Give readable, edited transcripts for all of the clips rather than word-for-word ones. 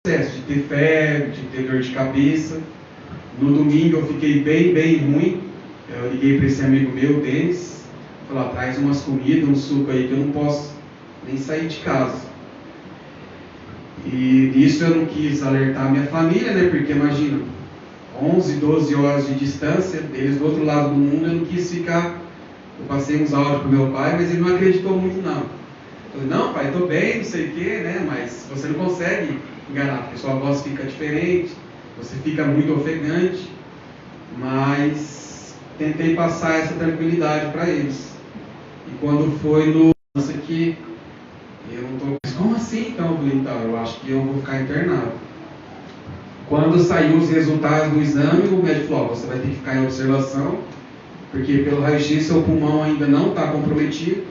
processo de ter febre, de ter dor de cabeça. No domingo eu fiquei bem ruim. Eu liguei para esse amigo meu, Denis, falei, traz umas comidas, um suco aí que eu não posso nem sair de casa. E nisso eu não quis alertar minha família, né? Porque imagina, 11, 12 horas de distância, eles do outro lado do mundo, eu não quis ficar. Eu passei uns áudios pro meu pai, mas ele não acreditou muito não. Eu falei, não pai, estou bem, não sei o que, né? Mas você não consegue enganar, porque sua voz fica diferente, você fica muito ofegante, mas tentei passar essa tranquilidade para eles. E quando foi no que eu não estou, mas como assim então? Eu falei, então, eu acho que eu vou ficar internado. Quando saiu os resultados do exame, o médico falou, você vai ter que ficar em observação, porque pelo raio-x seu pulmão ainda não está comprometido,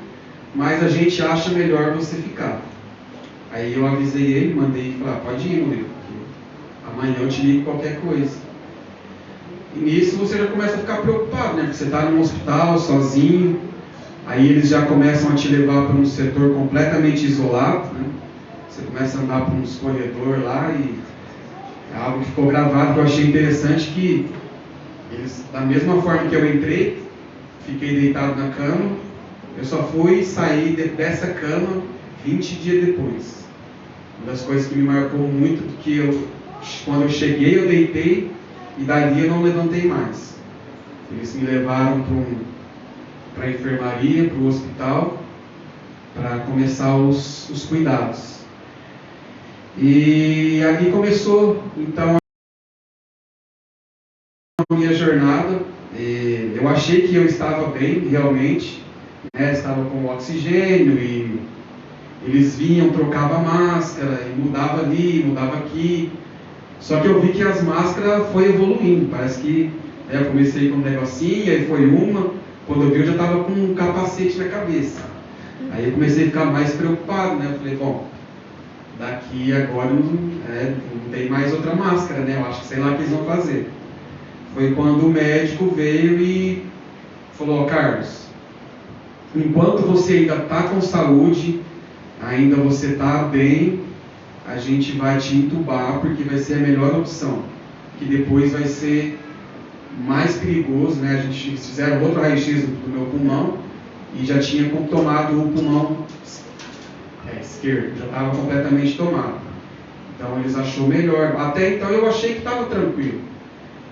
mas a gente acha melhor você ficar. Aí eu avisei ele, mandei falar, pode ir, Murilo, amanhã eu te ligo qualquer coisa. E nisso você já começa a ficar preocupado, né? Porque você está num hospital, sozinho, aí eles já começam a te levar para um setor completamente isolado, né? Você começa a andar por uns corredores lá e é algo que ficou gravado que eu achei interessante, que eles, da mesma forma que eu entrei, fiquei deitado na cama, eu só fui sair dessa cama 20 dias depois. Uma das coisas que me marcou muito, porque quando eu cheguei, eu deitei e dali eu não levantei mais. Eles me levaram para a enfermaria, para o hospital, para começar os cuidados. E ali começou, então, a minha jornada. Eu achei que eu estava bem, realmente, né? Estava com oxigênio e eles vinham, trocavam a máscara, e mudava ali, mudava aqui. Só que eu vi que as máscaras foi evoluindo. Parece que eu comecei com um negocinho, aí foi uma. Quando eu vi, eu já estava com um capacete na cabeça. Aí eu comecei a ficar mais preocupado, né? Eu falei, bom, daqui agora não tem mais outra máscara, né? Eu acho que sei lá o que eles vão fazer. Foi quando o médico veio e falou, Carlos, enquanto você ainda está com saúde, ainda você está bem, a gente vai te entubar porque vai ser a melhor opção, que depois vai ser mais perigoso, né? A gente fizeram outro raio-x do meu pulmão e já tinha tomado o pulmão esquerdo, já estava completamente tomado. Então eles acharam melhor. Até então eu achei que estava tranquilo.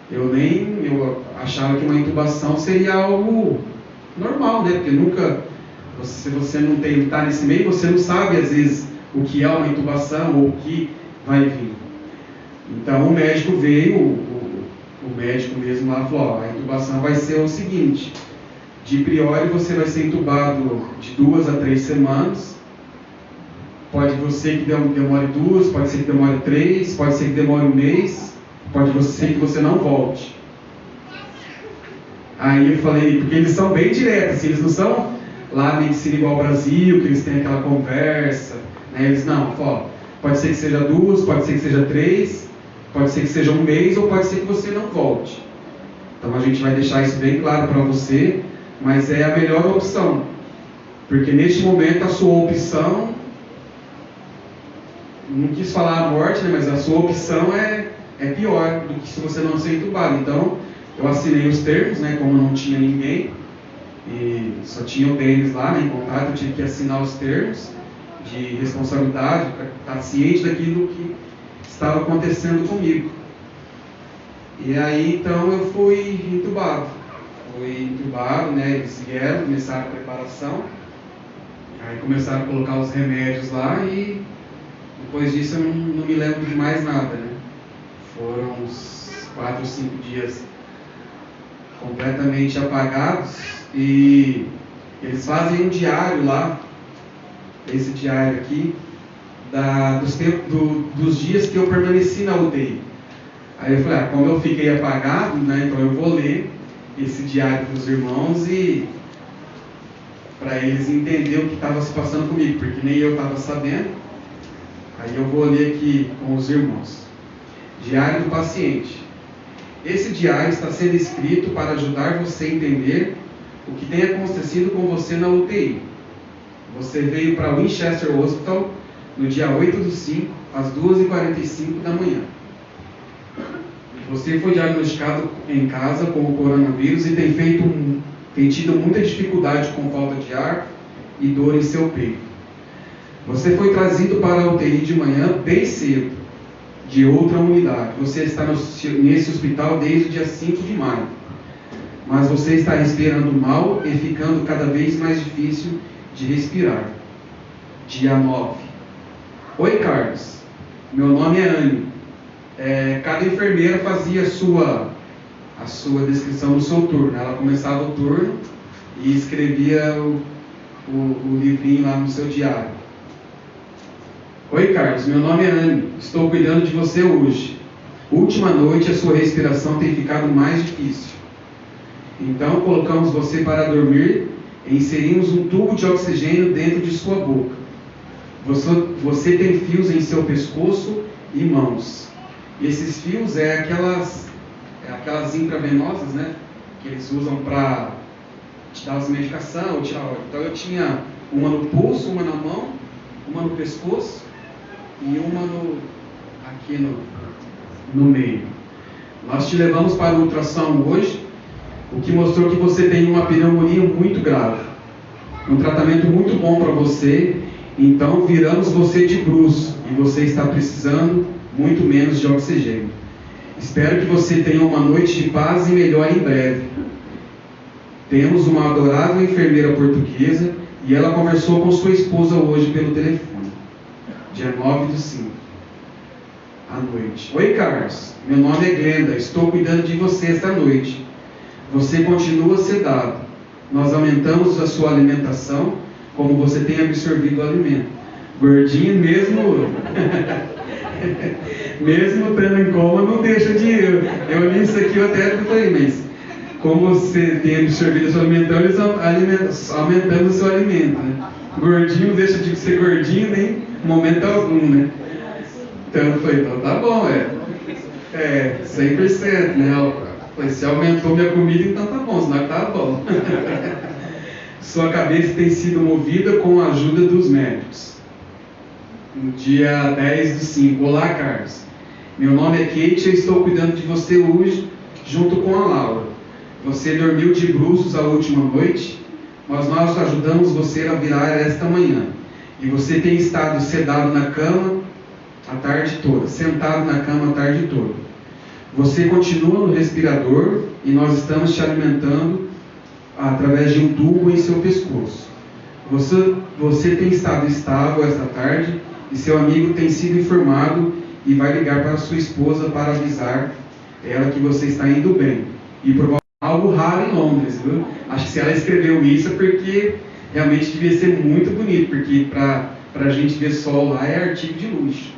Eu achava que uma intubação seria algo normal, né? Porque nunca, se você não está nesse meio, você não sabe às vezes o que é uma intubação ou o que vai vir. Então o médico veio, o médico mesmo lá falou, a intubação vai ser o seguinte, de priori você vai ser intubado de 2 a 3 semanas, pode ser que demore 2, pode ser que demore 3, pode ser que demore 1 mês, pode ser que você não volte. Aí eu falei, porque eles são bem diretos, assim, eles não são lá medicina igual ao Brasil, que eles têm aquela conversa, né? Eles não, pode ser que seja 2, pode ser que seja 3, pode ser que seja 1 mês, ou pode ser que você não volte. Então a gente vai deixar isso bem claro para você, mas é a melhor opção, porque neste momento a sua opção, não quis falar a morte, né, mas a sua opção é pior do que se você não ser entubado. Então eu assinei os termos, né, como não tinha ninguém, e só tinha o Denis lá, né, em contato, eu tive que assinar os termos de responsabilidade, para estar ciente daquilo que estava acontecendo comigo. E aí então eu fui entubado, né, eles vieram, começaram a preparação, aí começaram a colocar os remédios lá e depois disso eu não me lembro de mais nada, né? Foram uns 4 ou 5 dias completamente apagados e eles fazem um diário lá, esse diário aqui, dos dias que eu permaneci na UTI. Aí eu falei, como eu fiquei apagado, né, então eu vou ler esse diário dos irmãos e para eles entenderem o que estava se passando comigo, porque nem eu estava sabendo. Aí eu vou ler aqui com os irmãos. Diário do paciente. Esse diário está sendo escrito para ajudar você a entender o que tem acontecido com você na UTI. Você veio para o Winchester Hospital no dia 8/5, às 2h45 da manhã. Você foi diagnosticado em casa com o coronavírus e tem tido muita dificuldade com falta de ar e dor em seu peito. Você foi trazido para a UTI de manhã bem cedo, de outra unidade. Você está nesse hospital desde o dia 5 de maio. Mas você está respirando mal e ficando cada vez mais difícil de respirar. Dia 9. Oi, Carlos. Meu nome é Anne. Cada enfermeira fazia a sua descrição no seu turno. Ela começava o turno e escrevia o livrinho lá no seu diário. Oi, Carlos. Meu nome é Anne. Estou cuidando de você hoje. Última noite a sua respiração tem ficado mais difícil. Então colocamos você para dormir e inserimos um tubo de oxigênio dentro de sua boca. Você tem fios em seu pescoço e mãos. E esses fios aquelas intravenosas, né? Que eles usam para te dar as medicação ou tirar óleo. Então eu tinha uma no pulso, uma na mão, uma no pescoço e uma aqui no meio. Nós te levamos para o ultrassom hoje, o que mostrou que você tem uma pneumonia muito grave. Um tratamento muito bom para você, então viramos você de bruço e você está precisando muito menos de oxigênio. Espero que você tenha uma noite de paz e melhore em breve. Temos uma adorável enfermeira portuguesa e ela conversou com sua esposa hoje pelo telefone. Dia 9/5, à noite. Oi, Carlos. Meu nome é Glenda. Estou cuidando de você esta noite. Você continua sedado. Nós aumentamos a sua alimentação, como você tem absorvido o alimento. Gordinho mesmo... mesmo estando em coma, não deixa de ir. Eu li isso aqui, eu até falei, mas como você tem absorvido o seu alimento, eles aumentando o seu alimento, né? Gordinho deixa de ser gordinho nem momento algum, né? Então eu falei, então tá bom, 100%, né? Eu falei, se aumentou minha comida, então tá bom, senão tá bom. Sua cabeça tem sido movida com a ajuda dos médicos. No dia 10/5. Olá, Carlos. Meu nome é Kate e eu estou cuidando de você hoje, junto com a Laura. Você dormiu de bruços a última noite, mas nós ajudamos você a virar esta manhã. E você tem estado sedado na cama a tarde toda, sentado na cama a tarde toda. Você continua no respirador e nós estamos te alimentando através de um tubo em seu pescoço. Você tem estado estável esta tarde e seu amigo tem sido informado e vai ligar para sua esposa para avisar ela que você está indo bem. E provavelmente algo raro em Londres, viu? Acho que se ela escreveu isso é porque realmente devia ser muito bonito, porque para a gente ver sol lá é artigo de luxo.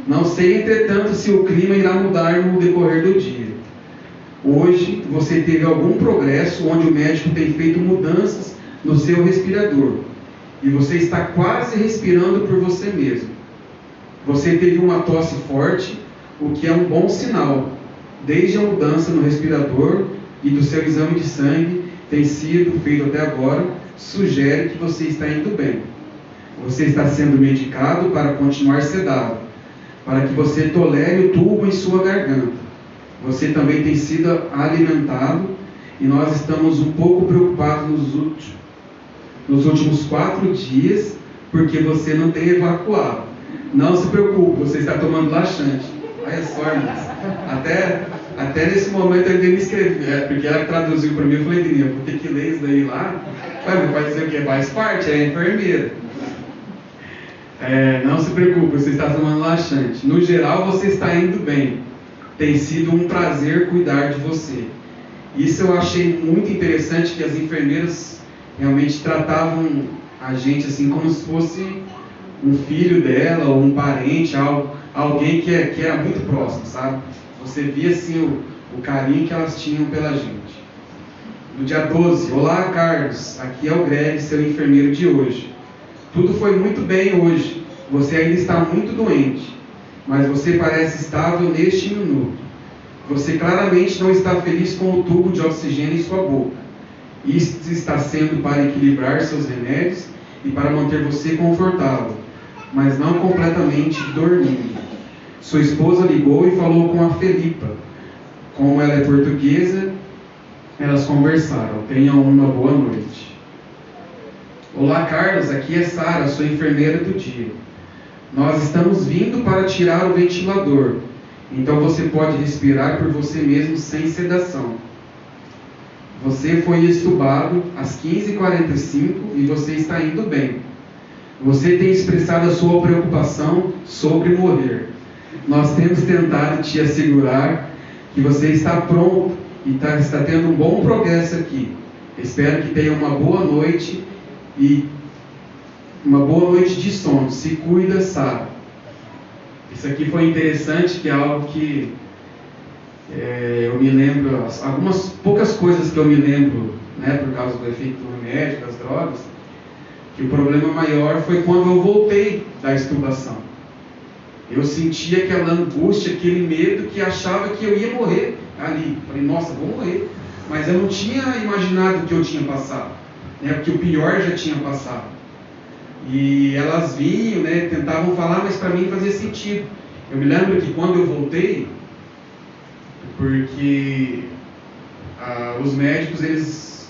Não sei, entretanto, se o clima irá mudar no decorrer do dia. Hoje você teve algum progresso onde o médico tem feito mudanças no seu respirador e você está quase respirando por você mesmo. Você teve uma tosse forte, o que é um bom sinal. Desde a mudança no respirador e do seu exame de sangue tem sido feito até agora, sugere que você está indo bem. Você está sendo medicado para continuar sedado, para que você tolere o tubo em sua garganta. Você também tem sido alimentado e nós estamos um pouco preocupados nos últimos 4 dias, porque você não tem evacuado. Não se preocupe, você está tomando laxante. Olha só, irmãos. Até nesse momento ele me escreveu, porque ela traduziu para mim, eu falei, Dini, eu vou ter que ler isso daí lá. Vai dizer o que? Faz parte, é enfermeira. Não se preocupe, você está tomando laxante. No geral, você está indo bem. Tem sido um prazer cuidar de você. Isso eu achei muito interessante, que as enfermeiras realmente tratavam a gente assim como se fosse um filho dela ou um parente, alguém que era muito próximo, sabe? Você via assim o carinho que elas tinham pela gente. No dia 12, olá, Carlos, aqui é o Greg, seu enfermeiro de hoje. Tudo foi muito bem hoje, você ainda está muito doente, mas você parece estável neste minuto. Você claramente não está feliz com o tubo de oxigênio em sua boca. Isso está sendo para equilibrar seus remédios e para manter você confortável, mas não completamente dormindo. Sua esposa ligou e falou com a Felipa. Como ela é portuguesa, elas conversaram. Tenham uma boa noite. Olá, Carlos, aqui é Sara, sua enfermeira do dia. Nós estamos vindo para tirar o ventilador, então você pode respirar por você mesmo sem sedação. Você foi estubado às 15h45 e você está indo bem. Você tem expressado a sua preocupação sobre morrer. Nós temos tentado te assegurar que você está pronto e está tendo um bom progresso aqui. Espero que tenha uma boa noite e uma boa noite de sono. Se cuida, Sara. Isso aqui foi interessante, que é algo que eu me lembro, algumas poucas coisas que eu me lembro, né, por causa do efeito do remédio, das drogas, que o problema maior foi quando eu voltei da extubação. Eu sentia aquela angústia, aquele medo, que achava que eu ia morrer ali. Falei, nossa, vou morrer. Mas eu não tinha imaginado o que eu tinha passado, né, porque o pior já tinha passado. E elas vinham, né, tentavam falar, mas para mim fazia sentido. Eu me lembro que quando eu voltei, porque os médicos, eles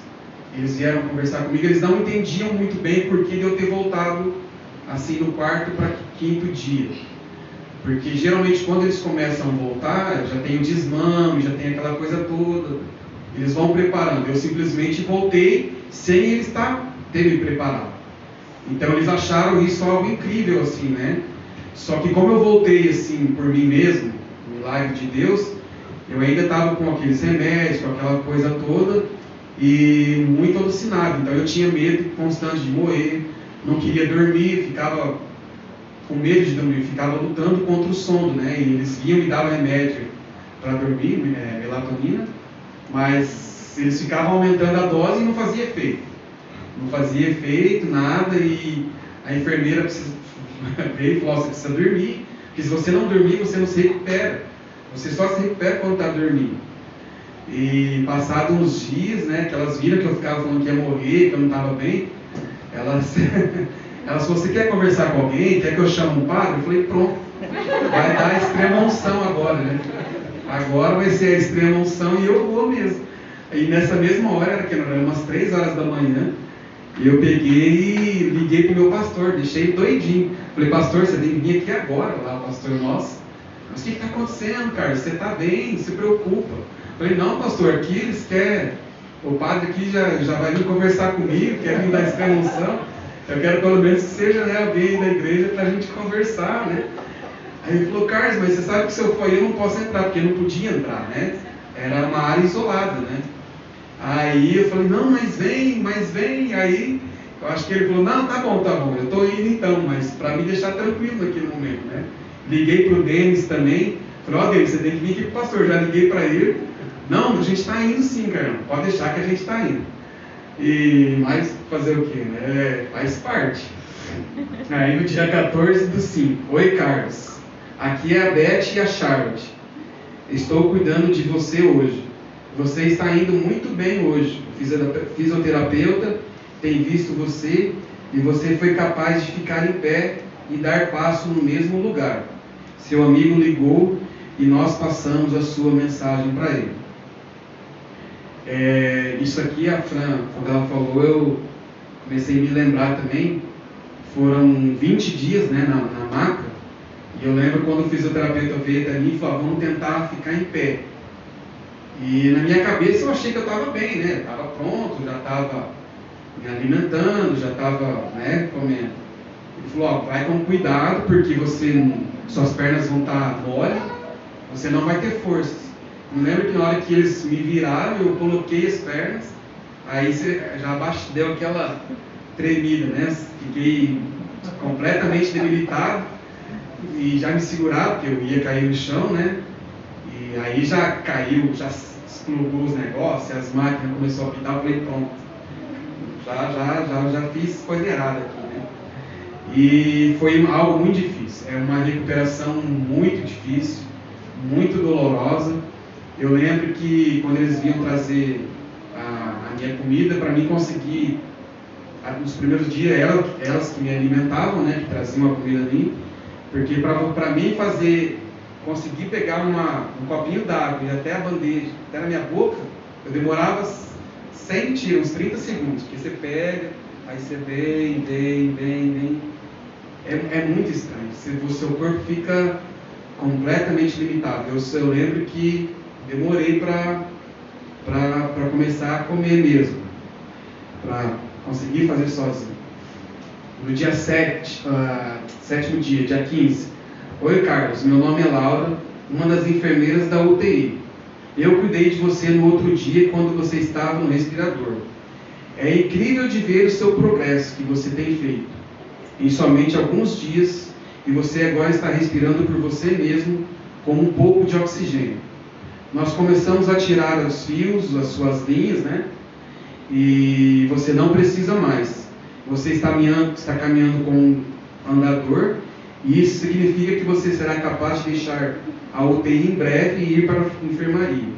vieram conversar comigo, eles não entendiam muito bem por que eu ter voltado assim no quarto para quinto dia. Porque geralmente quando eles começam a voltar, já tem o desmame, já tem aquela coisa toda, eles vão preparando. Eu simplesmente voltei sem eles terem me preparado. Então eles acharam isso algo incrível, assim, né? Só que como eu voltei assim por mim mesmo, milagre de Deus, eu ainda estava com aqueles remédios, com aquela coisa toda, e muito alucinado. Então eu tinha medo constante de morrer, não queria dormir, ficava com medo de dormir, ficava lutando contra o sono, né? E eles vinham me davam remédio para dormir, melatonina, mas eles ficavam aumentando a dose e não fazia efeito. Não fazia efeito, nada, e a enfermeira veio e falou, você precisa dormir, porque se você não dormir, você não se recupera. Você só se recupera quando está dormindo. E passados uns dias, né, que elas viram que eu ficava falando que ia morrer, que eu não estava bem, elas falaram, você quer conversar com alguém? Quer que eu chame um padre? Eu falei, pronto, vai dar a extrema unção agora, né? Agora vai ser a extrema unção e eu vou mesmo. E nessa mesma hora, era umas 3 horas da manhã, eu peguei e liguei para o meu pastor, deixei ele doidinho. Falei, pastor, você tem que vir aqui agora, lá, pastor nosso. Mas o que está acontecendo, Carlos? Você está bem, se preocupa. Falei, não, pastor, aqui eles querem, o padre aqui já vai vir conversar comigo, quer vir dar extrema unção. Eu quero pelo menos que seja, né, alguém da igreja para a gente conversar, né? Aí ele falou, Carlos, mas você sabe que se eu for aí eu não posso entrar, porque eu não podia entrar, né? Era uma área isolada, né? Aí eu falei, não, mas vem. Aí eu acho que ele falou, não, tá bom, eu estou indo então, mas para me deixar tranquilo naquele momento, né? Liguei para o Denis também, falei, ó, Denis, você tem que vir aqui para o pastor, já liguei para ele. Não, a gente está indo sim, cara, pode deixar que a gente está indo. Mas fazer o quê, né? Faz parte. Aí no dia 14/5, oi Carlos, aqui é a Beth e a Charlotte. Estou cuidando de você hoje. Você está indo muito bem hoje. O fisioterapeuta tem visto você e você foi capaz de ficar em pé e dar passo no mesmo lugar. Seu amigo ligou e nós passamos a sua mensagem para ele. Isso aqui, a Fran, quando ela falou, eu comecei a me lembrar também. Foram 20 dias, né, na maca. E eu lembro quando o fisioterapeuta veio até mim e falou, vamos tentar ficar em pé. E na minha cabeça eu achei que eu estava bem, né? Estava pronto, já estava me alimentando, já estava, né, comendo. Ele falou, vai com cuidado, porque suas pernas vão estar mole, você não vai ter forças. Eu lembro que na hora que eles me viraram, eu coloquei as pernas, aí já deu aquela tremida, né? Fiquei completamente debilitado e já me seguraram, porque eu ia cair no chão, né? E aí já caiu, já explodiu os negócios, as máquinas começaram a apitar, eu falei, pronto, já fiz coisa errada aqui, né? E foi algo muito difícil, é uma recuperação muito difícil, muito dolorosa. Eu lembro que quando eles vinham trazer a minha comida, para mim conseguir, nos primeiros dias, elas que me alimentavam, né, que traziam a comida a mim, porque para mim fazer conseguir pegar um copinho d'água e até a bandeja, até na minha boca, eu demorava, sem mentira, uns 30 segundos, porque você pega, aí você vem. É muito estranho. O seu corpo fica completamente limitado. Eu lembro que demorei para começar a comer mesmo, para conseguir fazer sozinho. No dia 7º dia, dia 15. Oi, Carlos, meu nome é Laura, uma das enfermeiras da UTI. Eu cuidei de você no outro dia quando você estava no respirador. É incrível de ver o seu progresso que você tem feito. Em somente alguns dias, e você agora está respirando por você mesmo com um pouco de oxigênio. Nós começamos a tirar os fios, as suas linhas, né? E você não precisa mais. Você está caminhando com um andador, e isso significa que você será capaz de deixar a UTI em breve e ir para a enfermaria.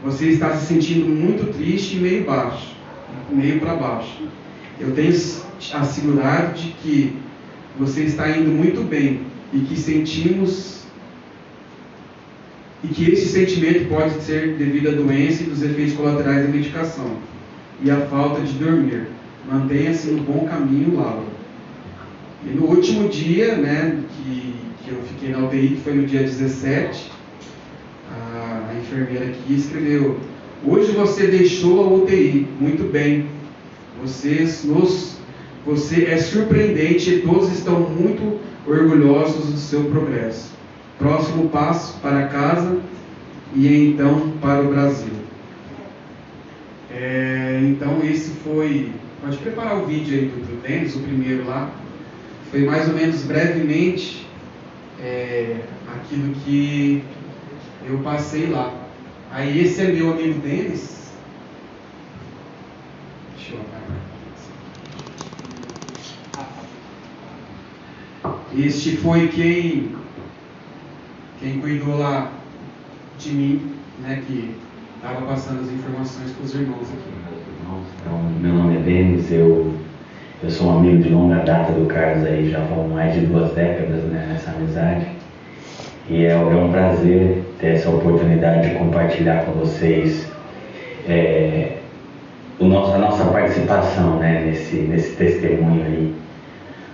Você está se sentindo muito triste e meio para baixo. Eu tenho assegurado de que você está indo muito bem e que esse sentimento pode ser devido à doença e dos efeitos colaterais da medicação e à falta de dormir. Mantenha-se no bom caminho, Laura. E no último dia, né, que eu fiquei na UTI, que foi no dia 17, a enfermeira aqui escreveu: hoje você deixou a UTI, muito bem. Você é surpreendente e todos estão muito orgulhosos do seu progresso. Próximo passo para casa e então para o Brasil. Então esse foi... Pode preparar o vídeo aí do Denis, o primeiro lá. Foi mais ou menos brevemente aquilo que eu passei lá. Aí esse é meu amigo Denis. Deixa eu apagar. Este foi quem cuidou lá de mim, né, que estava passando as informações para os irmãos aqui. Então, meu nome é Denis, eu sou um amigo de longa data do Carlos aí, já há mais de 2 décadas, né, nessa amizade. E é um prazer ter essa oportunidade de compartilhar com vocês a nossa participação, né, nesse testemunho aí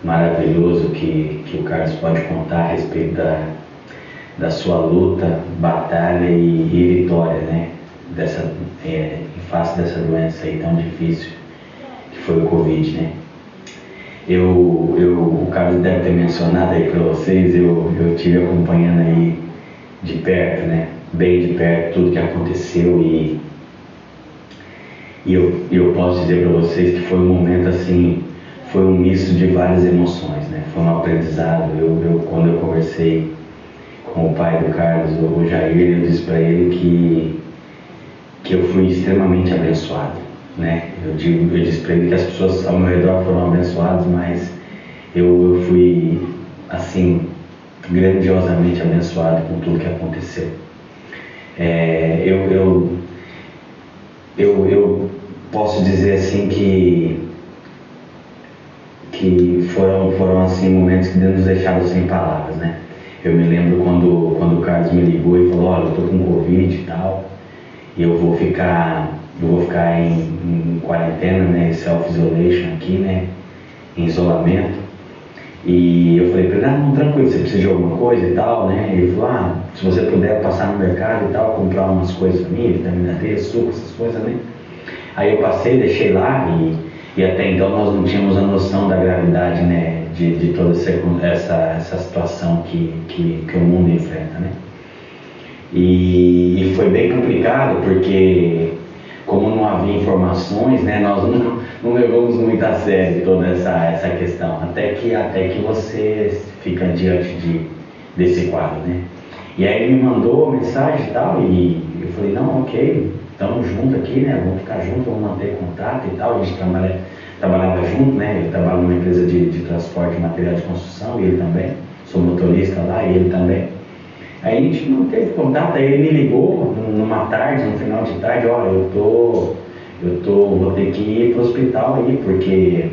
maravilhoso que o Carlos pode contar a respeito da sua luta, batalha e vitória, né, em face dessa doença aí tão difícil que foi o Covid, né. O Carlos deve ter mencionado aí para vocês, eu estive acompanhando aí de perto, né, bem de perto, tudo que aconteceu e eu posso dizer para vocês que foi um momento assim, foi um misto de várias emoções, né, foi um aprendizado. Quando eu conversei com o pai do Carlos, o Jair, eu disse para ele que eu fui extremamente abençoado, né? Eu disse para ele que as pessoas ao meu redor foram abençoadas, mas eu fui, assim, grandiosamente abençoado com tudo que aconteceu. Eu posso dizer assim que foram assim momentos que nos deixaram sem palavras, né? Eu me lembro quando o Carlos me ligou e falou: olha, eu tô com Covid e tal, e eu vou ficar em quarentena, né, self-isolation aqui, né, em isolamento. E eu falei para ele: não, tranquilo, você precisa de alguma coisa e tal, né? E ele falou: se você puder passar no mercado e tal, comprar umas coisas para mim, vitamina D, suco, essas coisas, né? Aí eu passei, deixei lá e até então nós não tínhamos a noção da gravidade, né, de toda essa situação que o mundo enfrenta, né? E foi bem complicado porque, como não havia informações, né, nós não levamos muito a sério toda essa questão, até que você fica diante desse quadro, né? E aí ele me mandou mensagem e tal, e eu falei: não, ok, estamos juntos aqui, né, vamos ficar juntos, vamos manter contato e tal. A gente trabalhava junto, né, eu trabalho numa empresa de transporte de material de construção, e ele também, sou motorista lá, e ele também. Aí a gente não teve contato, aí ele me ligou numa tarde, no final de tarde: olha, vou ter que ir para o hospital aí, porque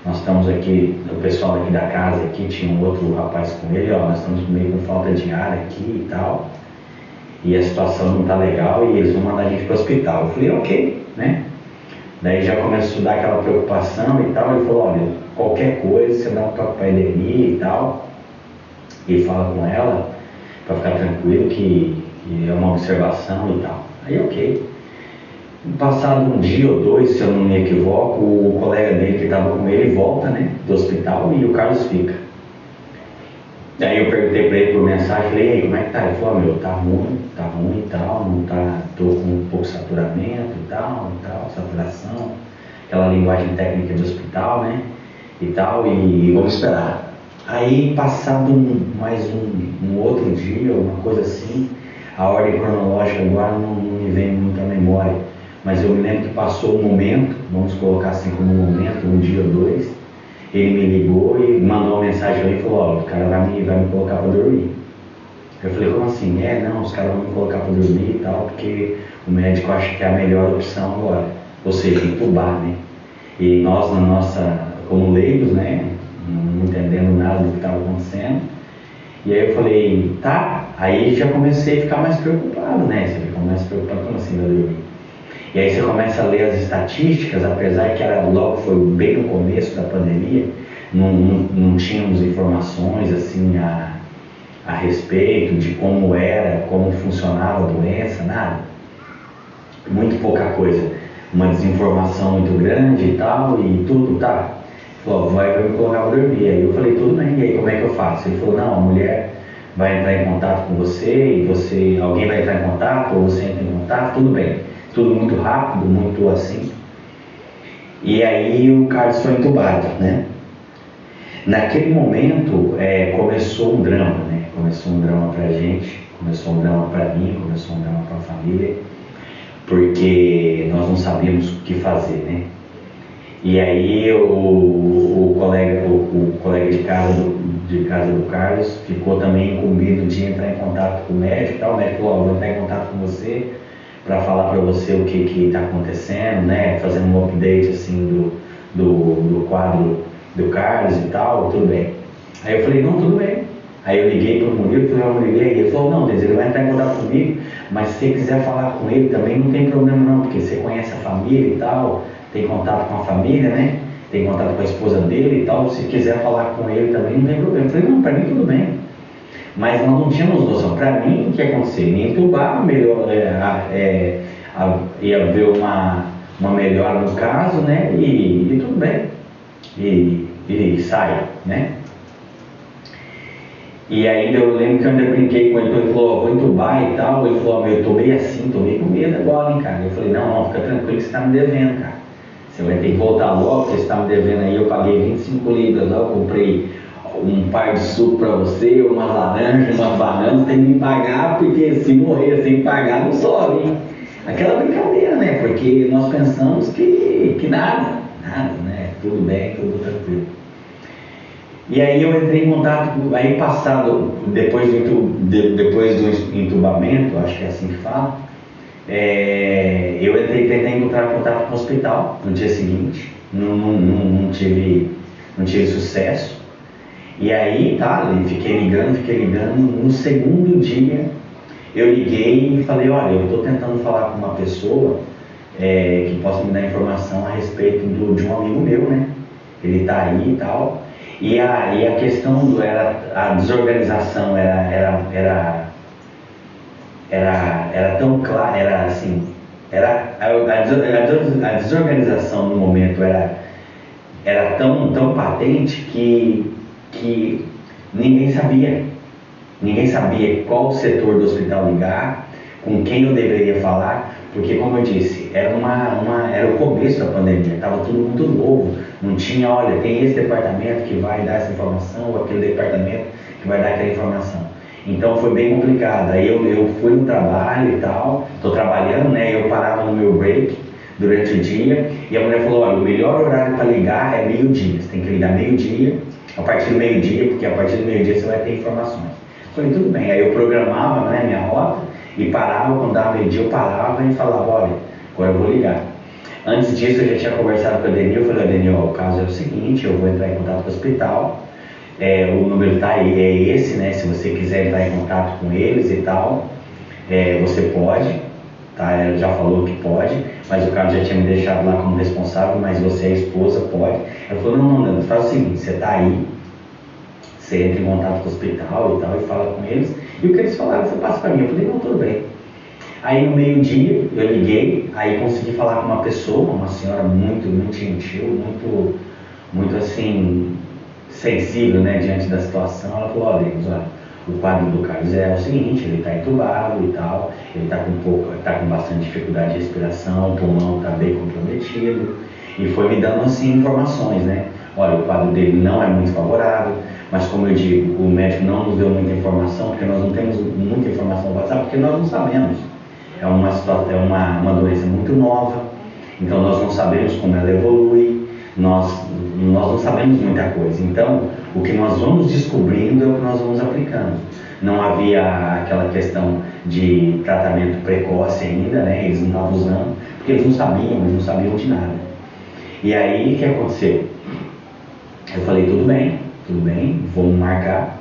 nós estamos aqui, o pessoal aqui da casa aqui, tinha um outro rapaz com ele, ó, nós estamos meio com falta de ar aqui e tal, e a situação não tá legal e eles vão mandar a gente para o hospital. Eu falei, ok, né? Daí já começou a dar aquela preocupação e tal, ele falou, olha, qualquer coisa, você dá um toque para a Eleni e tal, e fala com ela, para ficar tranquilo que é uma observação e tal. Aí ok. Passado um dia ou dois, se eu não me equivoco, o colega dele que estava com ele volta, né, do hospital e o Carlos fica. Daí eu perguntei para ele por mensagem, falei, e aí, como é que tá? Ele falou, meu, tá ruim e tal, não tá, tô com um pouco de saturamento e tal, saturação, aquela linguagem técnica de hospital, né, e tal, e vamos esperar. Aí, passado mais um outro dia, uma coisa assim, a ordem cronológica agora não me vem muito à memória, mas eu me lembro que passou um momento, vamos colocar assim como um momento, um dia ou dois, ele me ligou e mandou uma mensagem aí e falou, olha, o cara vai me colocar para dormir. Eu falei, como assim? Não, os caras vão me colocar para dormir e tal, porque o médico acha que é a melhor opção agora, ou seja, entubar, né? E nós, na nossa, como leigos, né, não entendendo nada do que estava acontecendo, e aí eu falei, tá, aí já comecei a ficar mais preocupado, né? Você começa a preocupar, como assim vai dormir? E aí você começa a ler as estatísticas, apesar que logo foi bem no começo da pandemia, não tínhamos informações assim a respeito de como era, como funcionava a doença, nada. Muito pouca coisa. Uma desinformação muito grande e tal, e tudo, tá. Falou, vai me colocar para dormir. Aí eu falei, tudo bem, e aí como é que eu faço? Ele falou, não, a mulher vai entrar em contato com você, e alguém vai entrar em contato, ou você entra em contato, tudo bem. Tudo muito rápido, muito assim. E aí o Carlos foi entubado, né? Naquele momento começou um drama, né? Começou um drama pra gente, começou um drama pra mim, começou um drama pra família, porque nós não sabíamos o que fazer, né? E aí o colega de casa do Carlos ficou também incumbido de entrar em contato com o médico e tal. O médico falou, vou entrar em contato com você para falar para você o que está acontecendo, né? Fazendo um update assim do quadro do Carlos e tal, tudo bem. Aí eu falei, não, tudo bem. Aí eu liguei para o Murilo, falei, Murilo, e ele falou, não, ele vai entrar em contato comigo, mas se você quiser falar com ele também não tem problema não, porque você conhece a família e tal, tem contato com a família, né? Tem contato com a esposa dele e tal, se quiser falar com ele também não tem problema. Eu falei, não, para mim tudo bem. Mas nós não tínhamos noção. Para mim, o que ia acontecer? Me entubar, melhor, ia haver uma melhora no caso, né? E tudo bem. E sai, né? E ainda eu lembro que eu ainda brinquei com ele, ele falou, vou entubar e tal. Ele falou, eu tomei assim, tomei com medo agora, hein, cara. Eu falei, não, fica tranquilo que você está me devendo, cara. Você vai ter que voltar logo, porque você está me devendo aí. Eu paguei 25 libras lá, eu comprei um par de suco para você, umas laranjas, umas bananas, tem que me pagar, porque se morrer sem pagar não sobe, hein? Aquela brincadeira, né? Porque nós pensamos que nada, né? Tudo bem, tudo tranquilo. E aí eu entrei em contato, aí passado, depois do entubamento, acho que é assim que fala, eu tentei entrar em contato com o hospital no dia seguinte, não tive sucesso. E aí, fiquei ligando, no segundo dia eu liguei e falei, olha, eu estou tentando falar com uma pessoa que possa me dar informação a respeito de um amigo meu, né? Ele está aí e tal. E a questão a desorganização era tão clara, era assim, a desorganização no momento era tão patente que ninguém sabia qual setor do hospital ligar, com quem eu deveria falar, porque, como eu disse, era o começo da pandemia, estava tudo muito novo, não tinha, olha, tem esse departamento que vai dar essa informação, ou aquele departamento que vai dar aquela informação. Então foi bem complicado. Aí eu fui no trabalho e tal, estou trabalhando, né? Eu parava no meu break durante o dia, e a mulher falou, olha, o melhor horário para ligar é meio-dia, você tem que ligar meio-dia, a partir do meio-dia, porque a partir do meio-dia você vai ter informações. Falei, tudo bem. Aí eu programava, minha rota, e parava, quando dava meio-dia eu parava e falava, olha, agora eu vou ligar. Antes disso eu já tinha conversado com a Deni, eu falei, Deni, ó, o caso é o seguinte, eu vou entrar em contato com o hospital, o número tá aí, é esse, né, se você quiser entrar em contato com eles e tal, você pode, tá, ela já falou que pode, mas o Carlos já tinha me deixado lá como responsável, mas você, a esposa, pode. Ela falou, não, faz o seguinte, você tá aí, você entra em contato com o hospital e tal, e fala com eles, e o que eles falaram, você passa pra mim. Eu falei, não, tudo bem. Aí no meio-dia eu liguei, aí consegui falar com uma pessoa, uma senhora muito gentil, muito assim, sensível, né, diante da situação. Ela falou, olha, o quadro do Carlos é o seguinte, ele está entubado e tal, ele está com bastante dificuldade de respiração, o pulmão está bem comprometido, e foi me dando assim informações, né? Olha, o quadro dele não é muito favorável, mas como eu digo, o médico não nos deu muita informação, porque nós não temos muita informação no WhatsApp, porque nós não sabemos. É uma doença muito nova, então nós não sabemos como ela evolui, nós não sabemos muita coisa. Então, o que nós vamos descobrindo é o que nós vamos aplicando. Não havia aquela questão de tratamento precoce ainda, né? Eles não estavam usando, porque eles não sabiam de nada. E aí, o que aconteceu? Eu falei, tudo bem, vamos marcar.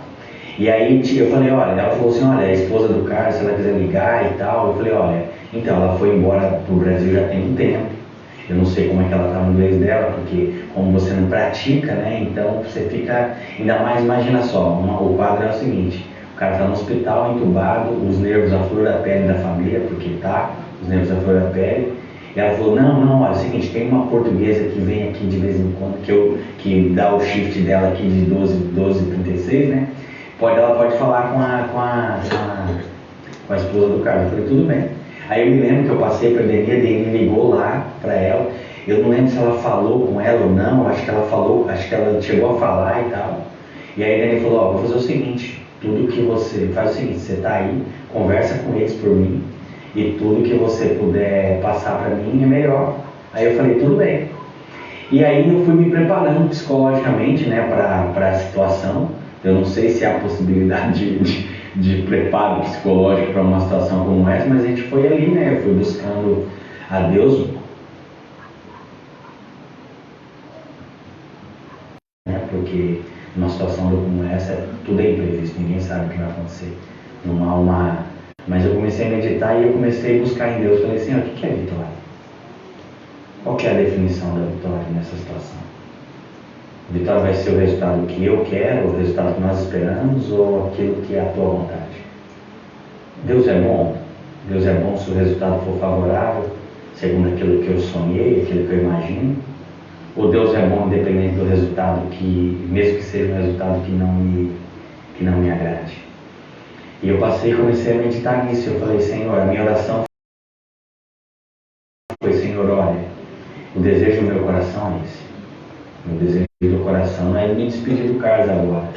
E aí eu falei, olha, ela falou assim, olha, a esposa do Carlos, se ela quiser ligar e tal. Eu falei, olha, então ela foi embora pro Brasil já tem um tempo. Eu não sei como é que ela tá no inglês dela, porque como você não pratica, né, então você fica, ainda mais, imagina só, o quadro é o seguinte, o cara tá no hospital, entubado, os nervos à flor da pele da família, porque tá, os nervos à flor da pele. E ela falou, não, olha, é o seguinte, tem uma portuguesa que vem aqui de vez em quando, que dá o shift dela aqui de 12h36, né? Ela pode falar com a esposa do Carlos. Eu falei, tudo bem. Aí eu me lembro que eu passei para a Deni ligou lá para ela. Eu não lembro se ela falou com ela ou não, acho que ela chegou a falar e tal. E aí a Deni falou, ó, vou fazer o seguinte, tudo que você faz o seguinte, você tá aí, conversa com eles por mim, e tudo que você puder passar para mim é melhor. Aí eu falei, tudo bem. E aí eu fui me preparando psicologicamente, né, para a situação. Eu não sei se há possibilidade de preparo psicológico para uma situação como essa, mas a gente foi ali, né? Eu fui buscando a Deus, né? Porque numa situação como essa, tudo é imprevisto, ninguém sabe o que vai acontecer. Não há Mas eu comecei a meditar e eu comecei a buscar em Deus. Falei assim, o que é vitória? Qual que é a definição da vitória nessa situação? Vitória vai ser o resultado que eu quero, o resultado que nós esperamos, ou aquilo que é a tua vontade? Deus é bom se o resultado for favorável, segundo aquilo que eu sonhei, aquilo que eu imagino, ou Deus é bom independente do resultado, mesmo que seja um resultado que não me agrade? E eu comecei a meditar nisso. Eu falei, Senhor, a minha oração foi, Senhor, olha, o desejo do meu coração é esse. O desejo do coração não é me despedir do Carlos agora,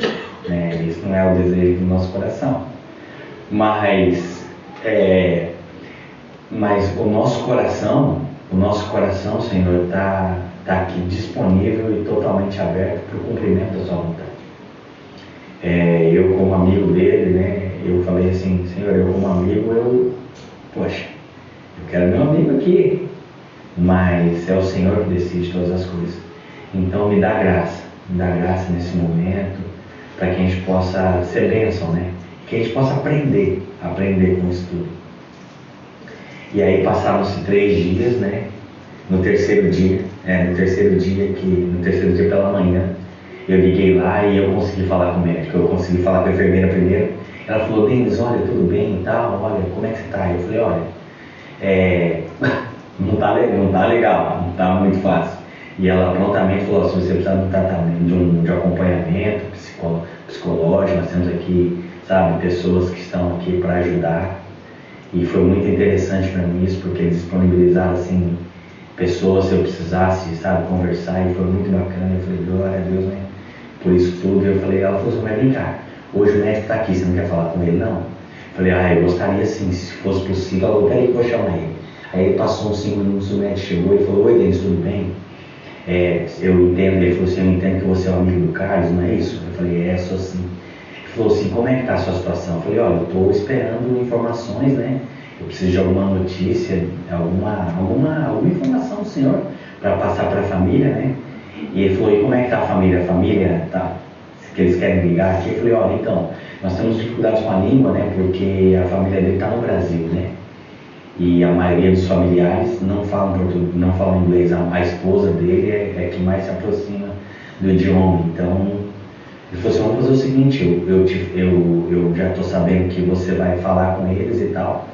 né? Isso não é o desejo do nosso coração. Mas o nosso coração, Senhor, está aqui disponível e totalmente aberto para o cumprimento da sua vontade. Eu como amigo dele, né? Eu falei assim, Senhor, eu como amigo, eu quero meu amigo aqui, mas é o Senhor que decide todas as coisas. Então me dá graça nesse momento, para que a gente possa ser bênção, né? Que a gente possa aprender com isso tudo. E aí passaram-se 3 dias, né? No terceiro dia pela manhã, eu liguei lá e eu consegui falar com o médico, eu consegui falar com a enfermeira primeiro. Ela falou, Denis, olha, tudo bem e tal, olha, como é que você está? Eu falei, olha, não tá legal, não tá muito fácil. E ela prontamente falou assim, você precisa de um tratamento, de acompanhamento psicológico, nós temos aqui, sabe, pessoas que estão aqui para ajudar. E foi muito interessante para mim isso, porque eles disponibilizaram, assim, pessoas se eu precisasse, sabe, conversar, e foi muito bacana. Eu falei, glória a Deus, né, por isso tudo. Eu falei, ela falou assim, mas vem cá, hoje o médico está aqui, você não quer falar com ele, não? Eu falei, eu gostaria sim, se fosse possível. Ela falou, peraí que eu vou chamar ele. Aí ele passou uns 5 minutos, o médico chegou e falou, oi, Denis, tudo bem? Eu entendo, ele falou assim, eu entendo que você é um amigo do Carlos, não é isso? Eu falei, sou sim. Ele falou assim, como é que está a sua situação? Eu falei, olha, eu estou esperando informações, né? eu preciso de alguma notícia, alguma informação do senhor para passar para a família, né? E ele falou, e como é que está a família? A família tá, que eles querem ligar aqui? Eu falei, olha, então, nós temos dificuldades com a língua, né? Porque a família dele está no Brasil, né? E a maioria dos familiares não falam português, não falam inglês. A esposa dele é que mais se aproxima do idioma. Então, ele falou assim, vamos fazer o seguinte, eu já estou sabendo que você vai falar com eles e tal,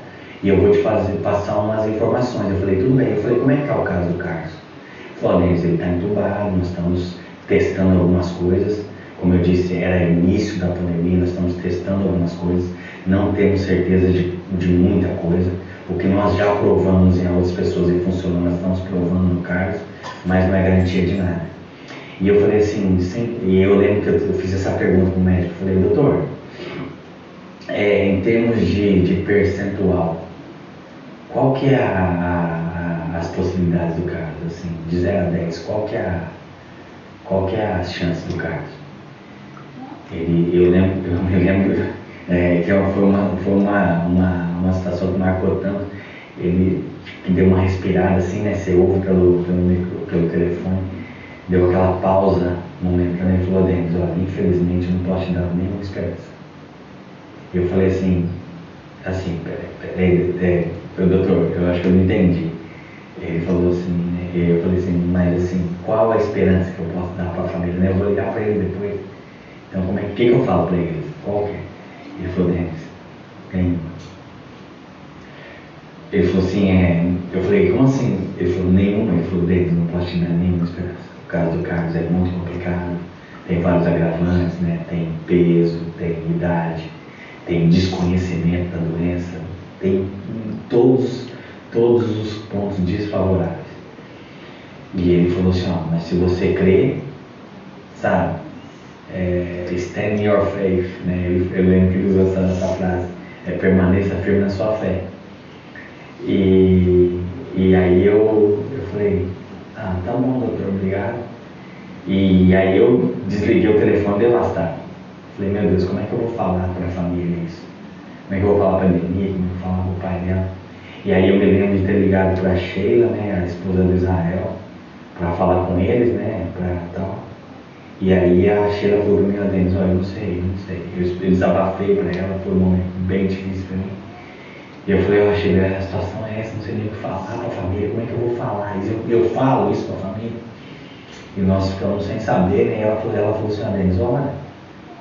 e eu vou te passar umas informações. Eu falei, tudo bem. Eu falei, como é que está o caso do Carlos? Ele falou, Denis, ele está entubado, nós estamos testando algumas coisas. Como eu disse, era início da pandemia, nós estamos testando algumas coisas, não temos certeza de muita coisa. O que nós já provamos em outras pessoas e funcionou, nós estamos provando no Carlos, mas não é garantia de nada. E eu falei assim, e eu lembro que eu fiz essa pergunta para o médico, eu falei, doutor, em termos de percentual, qual que é as possibilidades do Carlos, assim, de 0 a 10, qual que é a chance do Carlos? Eu me lembro que foi uma situação que marcou tanto. Ele deu uma respirada assim, né? Você ouve pelo telefone, deu aquela pausa momentânea e falou, Denis, olha, infelizmente não posso te dar nenhuma esperança. Eu falei assim, doutor, eu acho que eu não entendi. Ele falou assim, né? Eu falei assim, mas assim, qual a esperança que eu posso dar para a família? Né? Eu vou ligar para ele depois. Então, o que eu falo para eles? Qual que é? Ele falou, Denis, nenhuma. Ele falou assim, eu falei, como assim? Ele falou, nenhuma. Ele falou, Denis, não posso te dar nenhuma esperança. O caso do Carlos é muito complicado, tem vários agravantes, né? Tem peso, tem idade, tem desconhecimento da doença, tem todos os pontos desfavoráveis. E ele falou assim, mas se você crê, sabe, stand in your faith, né? Eu lembro que ele usou essa frase, permaneça firme na sua fé. E aí eu falei, tá bom, doutor, obrigado. E aí eu desliguei o telefone devastado. Falei, meu Deus, como é que eu vou falar para a família isso? Como é que eu vou falar para a Denise, como é que eu vou falar para o pai dela? E aí eu me lembro de ter ligado para a Sheila, né, a esposa do Israel, para falar com eles, né, tal. E aí a Sheila falou para mim, Denis, olha, eu não sei. Eu desabafei para ela, foi um momento bem difícil para mim. E eu falei, Sheila, a situação é essa, não sei nem o que falar para a família, como é que eu vou falar isso? Eu falo isso para a família? E nós ficamos sem saber, né, e ela falou assim, Denis, olha,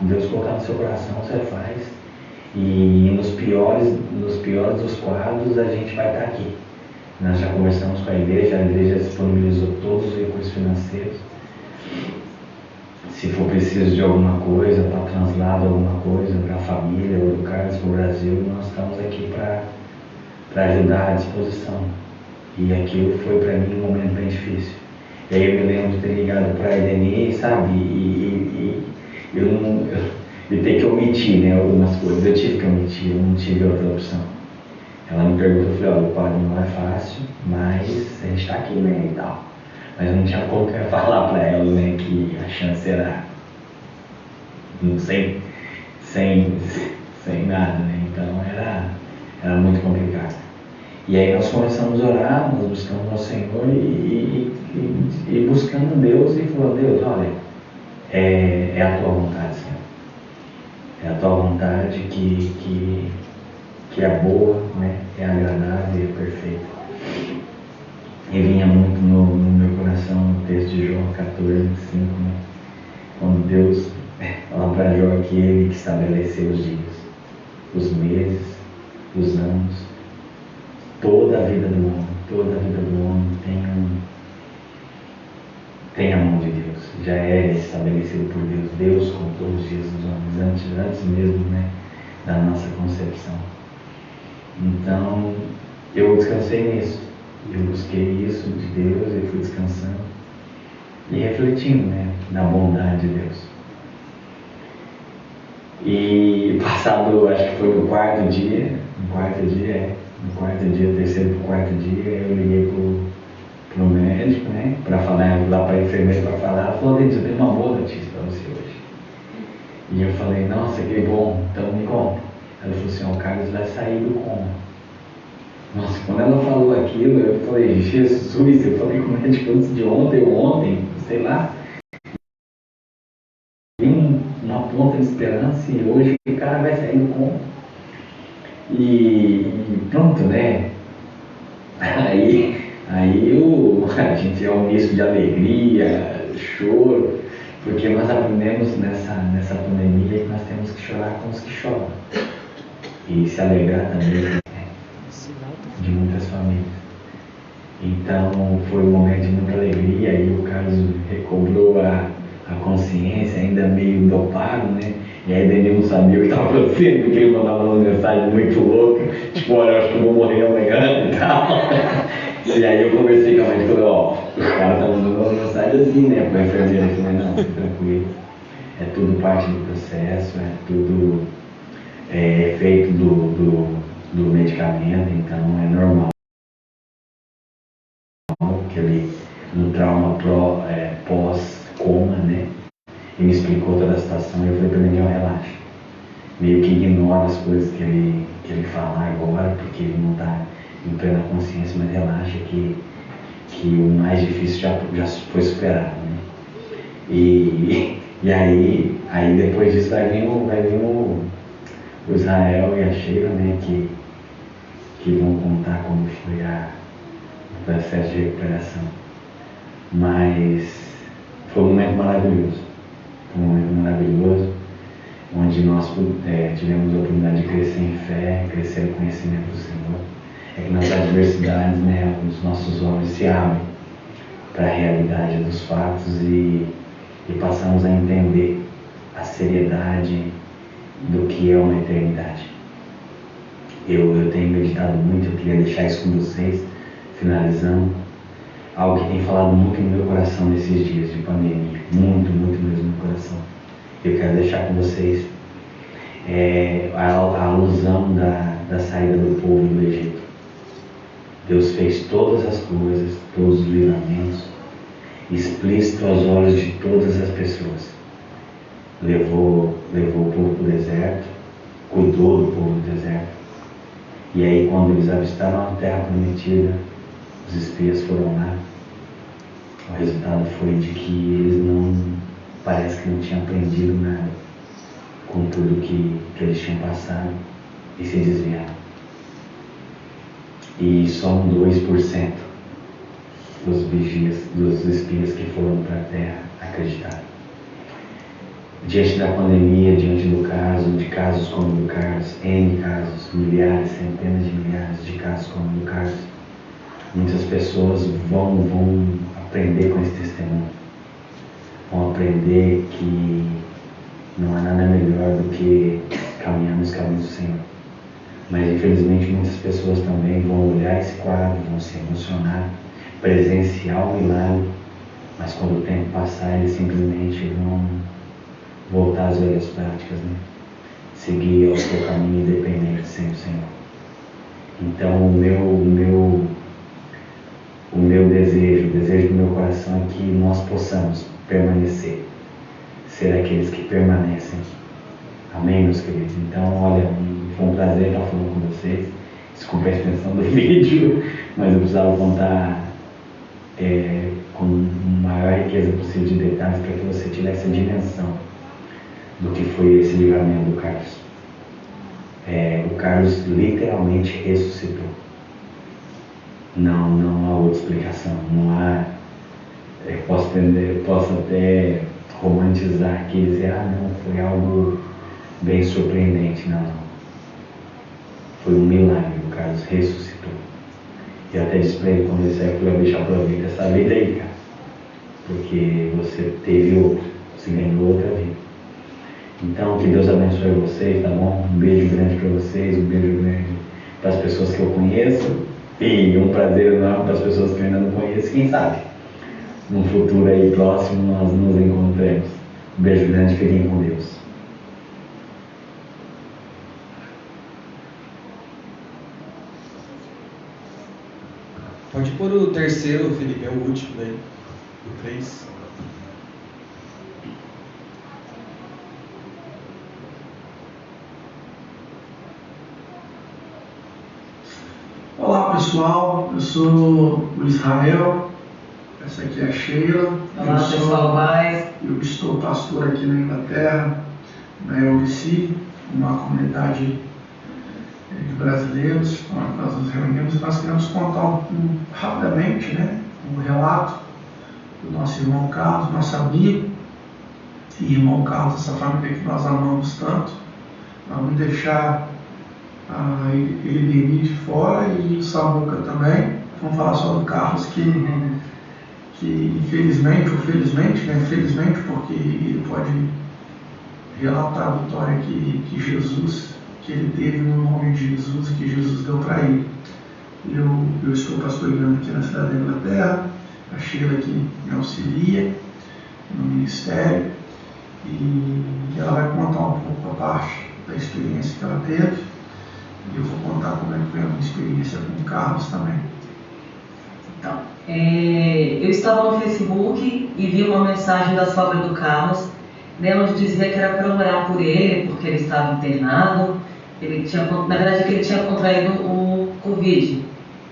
Deus colocar no seu coração, você faz. E nos piores dos quadros a gente vai estar aqui. Nós já conversamos com a igreja disponibilizou todos os recursos financeiros. Se for preciso de alguma coisa, para traslado alguma coisa para a família ou do Carlos para o Brasil, nós estamos aqui para ajudar à disposição. E aquilo foi para mim um momento bem difícil. E aí eu me lembro de ter ligado para a Edeni, sabe, eu tenho que omitir, né, algumas coisas. Eu tive que omitir, eu não tive outra opção. Ela me perguntou, eu falei, olha, o padre não é fácil, mas a gente está aqui, né, e tal. Mas não tinha como eu falar para ela, né, que a chance era sem nada, né, então era muito complicado. E aí nós começamos a orar, nós buscamos ao Senhor e buscando Deus e falando, Deus, olha, é a tua vontade, Senhor. É a tua vontade que é boa, né? É agradável e é perfeita. E vinha muito no meu coração o texto de João 14, 5, né? Quando Deus fala para Jó que Ele que estabeleceu os dias, os meses, os anos, toda a vida do homem tem a mão de Deus, já é estabelecido por Deus. Deus contou os dias dos homens antes mesmo, né, da nossa concepção. Então eu descansei nisso, eu busquei isso de Deus e fui descansando e refletindo, né, na bondade de Deus. E passado, acho que foi no quarto dia, terceiro para o quarto dia, eu liguei pro médico, né, para falar, lá para a enfermeira para falar. Ela falou, Denis, eu tenho uma boa notícia para você hoje. E eu falei, nossa, que bom, então me conta. Ela falou assim, o Carlos vai sair do coma. Nossa, quando ela falou aquilo, eu falei, Jesus, eu falei com o médico antes de ontem, sei lá, uma ponta de esperança e hoje o cara vai sair do conto. E pronto, né? A gente é um misto de alegria, choro, porque nós aprendemos nessa pandemia que nós temos que chorar com os que choram. E se alegrar também, né? De muitas famílias. Então foi um momento de muita alegria e o Carlos recobrou a consciência, ainda meio dopado, né? E aí ele não sabia o que estava acontecendo, porque ele mandava uma mensagem muito louca, tipo, olha, eu acho que eu vou morrer amanhã e tal. E aí eu conversei com a mãe e falei, ó, o cara tá mandando uma mensagem assim, né? Para a enfermeira, eu falei, não, fica tranquilo. É tudo parte do processo, é tudo efeito do medicamento, então é normal. Que ele, no trauma pós-coma, né? E me explicou toda a situação e eu falei para ele, relaxa. Meio que ignora as coisas que ele fala agora, porque ele não está em plena consciência, mas relaxa que o mais difícil já foi superado, né? E aí depois disso vai vir o Israel e a Sheila, né? Que vão contar como foi o processo de recuperação. Mas foi um momento maravilhoso. Onde nós tivemos a oportunidade de crescer em fé, crescer no conhecimento do Senhor. É que nas adversidades, né, os nossos olhos se abrem para a realidade dos fatos e passamos a entender a seriedade do que é uma eternidade. Eu tenho meditado muito, eu queria deixar isso com vocês, finalizando, algo que tem falado muito no meu coração nesses dias de pandemia, muito mesmo no coração. Eu quero deixar com vocês a alusão da saída do povo do Egito. Deus fez todas as coisas, todos os livramentos, explícito aos olhos de todas as pessoas. Levou o povo para o deserto, cuidou do povo do deserto. E aí, quando eles avistaram a terra prometida, os espias foram lá. O resultado foi de que eles parece que não tinham aprendido nada com tudo que eles tinham passado e se desviaram. E só 2% dos espias que foram para a terra acreditaram. Diante da pandemia, diante de casos como o do Carlos, N casos, milhares, centenas de milhares de casos como o do Carlos, muitas pessoas vão aprender com esse testemunho. Vão aprender que não há nada melhor do que caminhar nos caminhos do Senhor. Mas infelizmente muitas pessoas também vão olhar esse quadro, vão se emocionar, presenciar o milagre, mas quando o tempo passar eles simplesmente vão voltar às velhas práticas, né? Seguir o seu caminho independente sem o Senhor. Então o meu desejo, o desejo do meu coração é que nós possamos permanecer, ser aqueles que permanecem. Amém, meus queridos? Então, olha, foi um prazer estar falando com vocês. Desculpe a extensão do vídeo, mas eu precisava contar com a maior riqueza possível de detalhes para que você tivesse a dimensão do que foi esse livramento do Carlos. O Carlos literalmente ressuscitou. Não há outra explicação. Não há. Posso até romantizar aqui e dizer, não, foi algo bem surpreendente. Não. Foi um milagre. O Carlos ressuscitou. E até disse para ele quando ele saiu, eu falei, aproveita essa vida aí, cara. Porque você teve outra, você ganhou outra vida. Então, que Deus abençoe vocês, tá bom? Um beijo grande para vocês, um beijo grande para as pessoas que eu conheço e um prazer enorme para as pessoas que eu ainda não conheço. Quem sabe, no futuro aí próximo nós nos encontremos. Um beijo grande, fiquem com Deus. Pode pôr o terceiro, Felipe, é o último daí, o 3. Olá, pessoal, eu sou o Israel, essa aqui é a Sheila. Olá pessoal, eu estou pastor aqui na Inglaterra, na LBC, uma comunidade de brasileiros, onde nós nos reunimos, e nós queremos contar rapidamente, né, um relato do nosso irmão Carlos, nosso amigo e irmão Carlos, essa família que nós amamos tanto. Nós vamos deixar ele Deni de fora e o Samuca também. Vamos falar só do Carlos, que infelizmente ou felizmente, né, felizmente, porque ele pode relatar a vitória que Jesus, que ele teve no nome de Jesus, que Jesus deu para ele. Eu estou pastoreando aqui na cidade da Inglaterra, a Sheila aqui me auxilia no ministério, e ela vai contar um pouco a parte da experiência que ela teve, e eu vou contar como é que foi a minha experiência com o Carlos também. Então, eu estava no Facebook e vi uma mensagem da sogra do Carlos, né, onde dizia que era para orar por ele, porque ele estava internado. Na verdade, ele tinha contraído o Covid.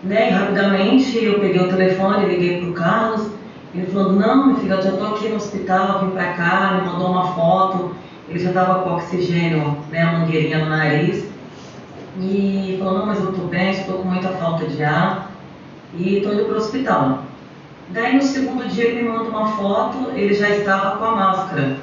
Né, e rapidamente eu peguei o telefone, liguei para o Carlos, ele falou: não, meu filho, eu já estou aqui no hospital, vim para cá, me mandou uma foto. Ele já estava com oxigênio, né, a mangueirinha no nariz, e falou: não, mas eu estou bem, estou com muita falta de ar e estou indo para o hospital. Daí no segundo dia ele me manda uma foto, ele já estava com a máscara.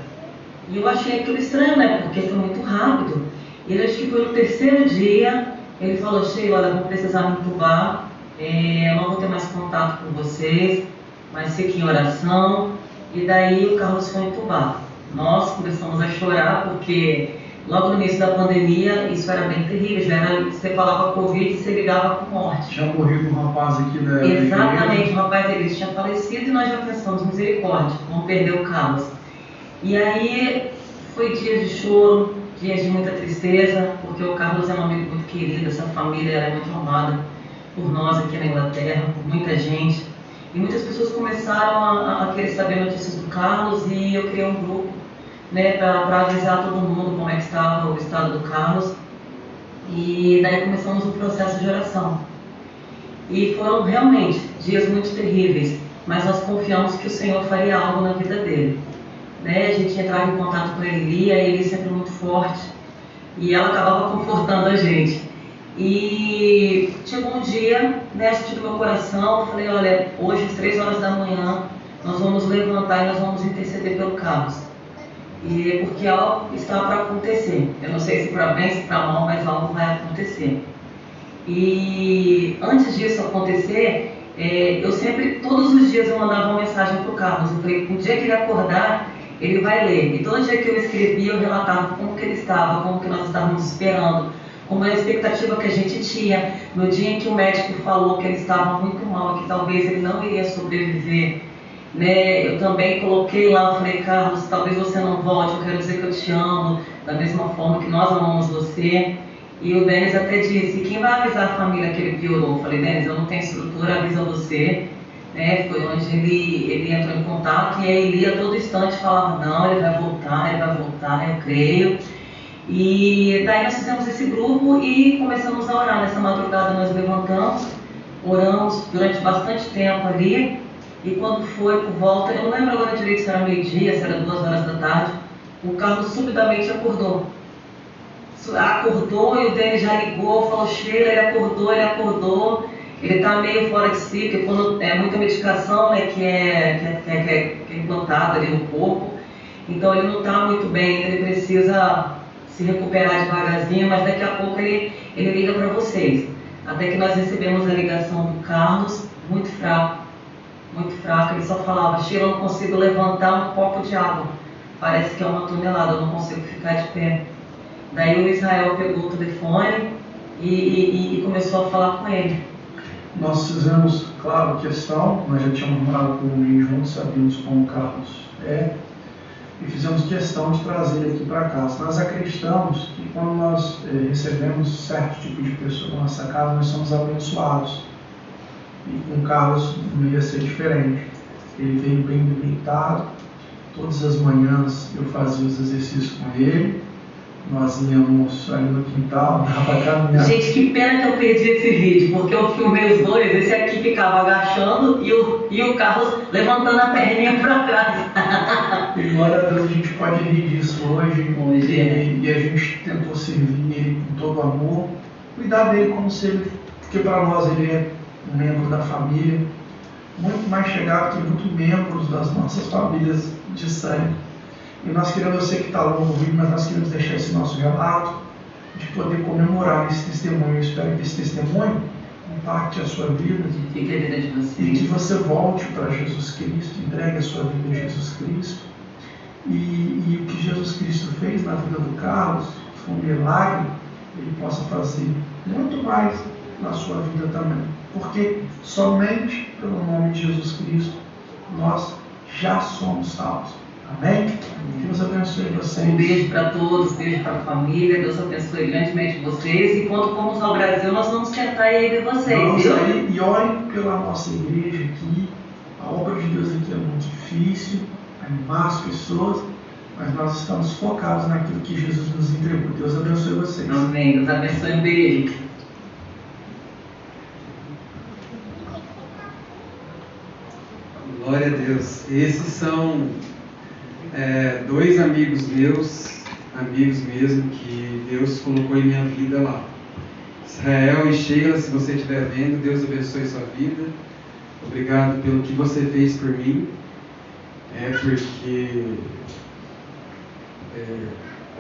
E eu achei aquilo estranho, né, porque foi muito rápido. E ele, acho que foi no terceiro dia, ele falou: Sheila, olha, vou precisar me entubar, eu não vou ter mais contato com vocês, mas fique em oração. E daí o Carlos foi entubado. Nós começamos a chorar, porque logo no início da pandemia isso era bem terrível, já era, você falava Covid e você ligava com morte. Tinha morrido um rapaz aqui da Exatamente, o rapaz dele tinha falecido e nós já pensamos: misericórdia, vamos perder o Carlos. E aí foi dias de choro, dias de muita tristeza, porque o Carlos é um amigo muito querido, essa família era muito amada por nós aqui na Inglaterra, por muita gente. E muitas pessoas começaram a querer saber notícias do Carlos, e eu criei um grupo, né, para avisar todo mundo como é que estava o estado do Carlos. E daí começamos o processo de oração. E foram realmente dias muito terríveis, mas nós confiamos que o Senhor faria algo na vida dele. Né? A gente entrava em contato com a Eli sempre muito forte, e ela acabava confortando a gente. E chegou um dia, né, senti no meu coração, eu falei: olha, hoje às 3 horas da manhã nós vamos levantar e nós vamos interceder pelo Carlos. E porque algo está para acontecer. Eu não sei se para bem, se para mal, mas algo vai acontecer. E antes disso acontecer, eu sempre, todos os dias eu mandava uma mensagem para o Carlos. Eu falei: no dia que ele acordar, ele vai ler. E todo dia que eu escrevia, eu relatava como que ele estava, como que nós estávamos esperando, como a expectativa que a gente tinha. No dia em que o médico falou que ele estava muito mal, que talvez ele não iria sobreviver, né, eu também coloquei lá, eu falei: Carlos, talvez você não volte, eu quero dizer que eu te amo, da mesma forma que nós amamos você. E o Denis até disse: quem vai avisar a família que ele piorou? Eu falei: Denis, eu não tenho estrutura, avisa você. Né, foi onde ele entrou em contato, e a Eli a todo instante falava: não, ele vai voltar, eu creio. E daí nós fizemos esse grupo e começamos a orar. Nessa madrugada nós levantamos, oramos durante bastante tempo ali, e quando foi por volta, eu não lembro agora direito se era meio-dia, se era 2 horas da tarde, o Carlos subitamente acordou e o Denis já ligou, falou: Sheila, ele acordou. Ele está meio fora de si, porque quando é muita medicação, né, que é implantada ali no corpo, então ele não está muito bem, ele precisa se recuperar devagarzinho, mas daqui a pouco ele liga para vocês. Até que nós recebemos a ligação do Carlos, muito fraco, ele só falava: Sheila, eu não consigo levantar um copo de água, parece que é 1 tonelada, eu não consigo ficar de pé. Daí o Israel pegou o telefone e começou a falar com ele. Nós fizemos, claro, questão, nós já tínhamos morado com ele juntos, sabíamos como o Carlos é, e fizemos questão de trazer ele aqui para casa. Nós acreditamos que quando nós recebemos certo tipo de pessoa na nossa casa, nós somos abençoados. E com o Carlos não ia ser diferente. Ele veio bem debilitado, todas as manhãs eu fazia os exercícios com ele, nós íamos ali no quintal, dava pra caminhar. Gente, que pena que eu perdi esse vídeo, porque eu filmei os dois, esse aqui ficava agachando e o Carlos levantando a perninha para trás. E glória a Deus, a gente pode rir disso hoje. E a gente tentou servir ele com todo amor, cuidar dele como se ele, porque para nós ele é um membro da família, muito mais chegado que muitos membros das nossas famílias de sangue. E nós queremos, eu sei que está longo o vídeo, mas nós queremos deixar esse nosso relato de poder comemorar esse testemunho. Eu espero que esse testemunho impacte a sua vida e a vida de vocês. E que você volte para Jesus Cristo, entregue a sua vida a Jesus Cristo. E o que Jesus Cristo fez na vida do Carlos foi um milagre, ele possa fazer muito mais na sua vida também. Porque somente pelo nome de Jesus Cristo nós já somos salvos. Amém? Que Deus abençoe vocês. Um beijo para todos, beijo para a família. Deus abençoe grandemente vocês. E quando formos ao Brasil, nós vamos tentar ir ver vocês, vamos viu? Aí, e orem pela nossa igreja aqui. A obra de Deus aqui é muito difícil, animar as pessoas, mas nós estamos focados naquilo que Jesus nos entregou. Deus abençoe vocês. Amém. Deus abençoe. Um beijo. Glória a Deus. Esses são dois amigos meus, amigos mesmo, que Deus colocou em minha vida lá. Israel e Sheila, se você estiver vendo, Deus abençoe sua vida. Obrigado pelo que você fez por mim. Porque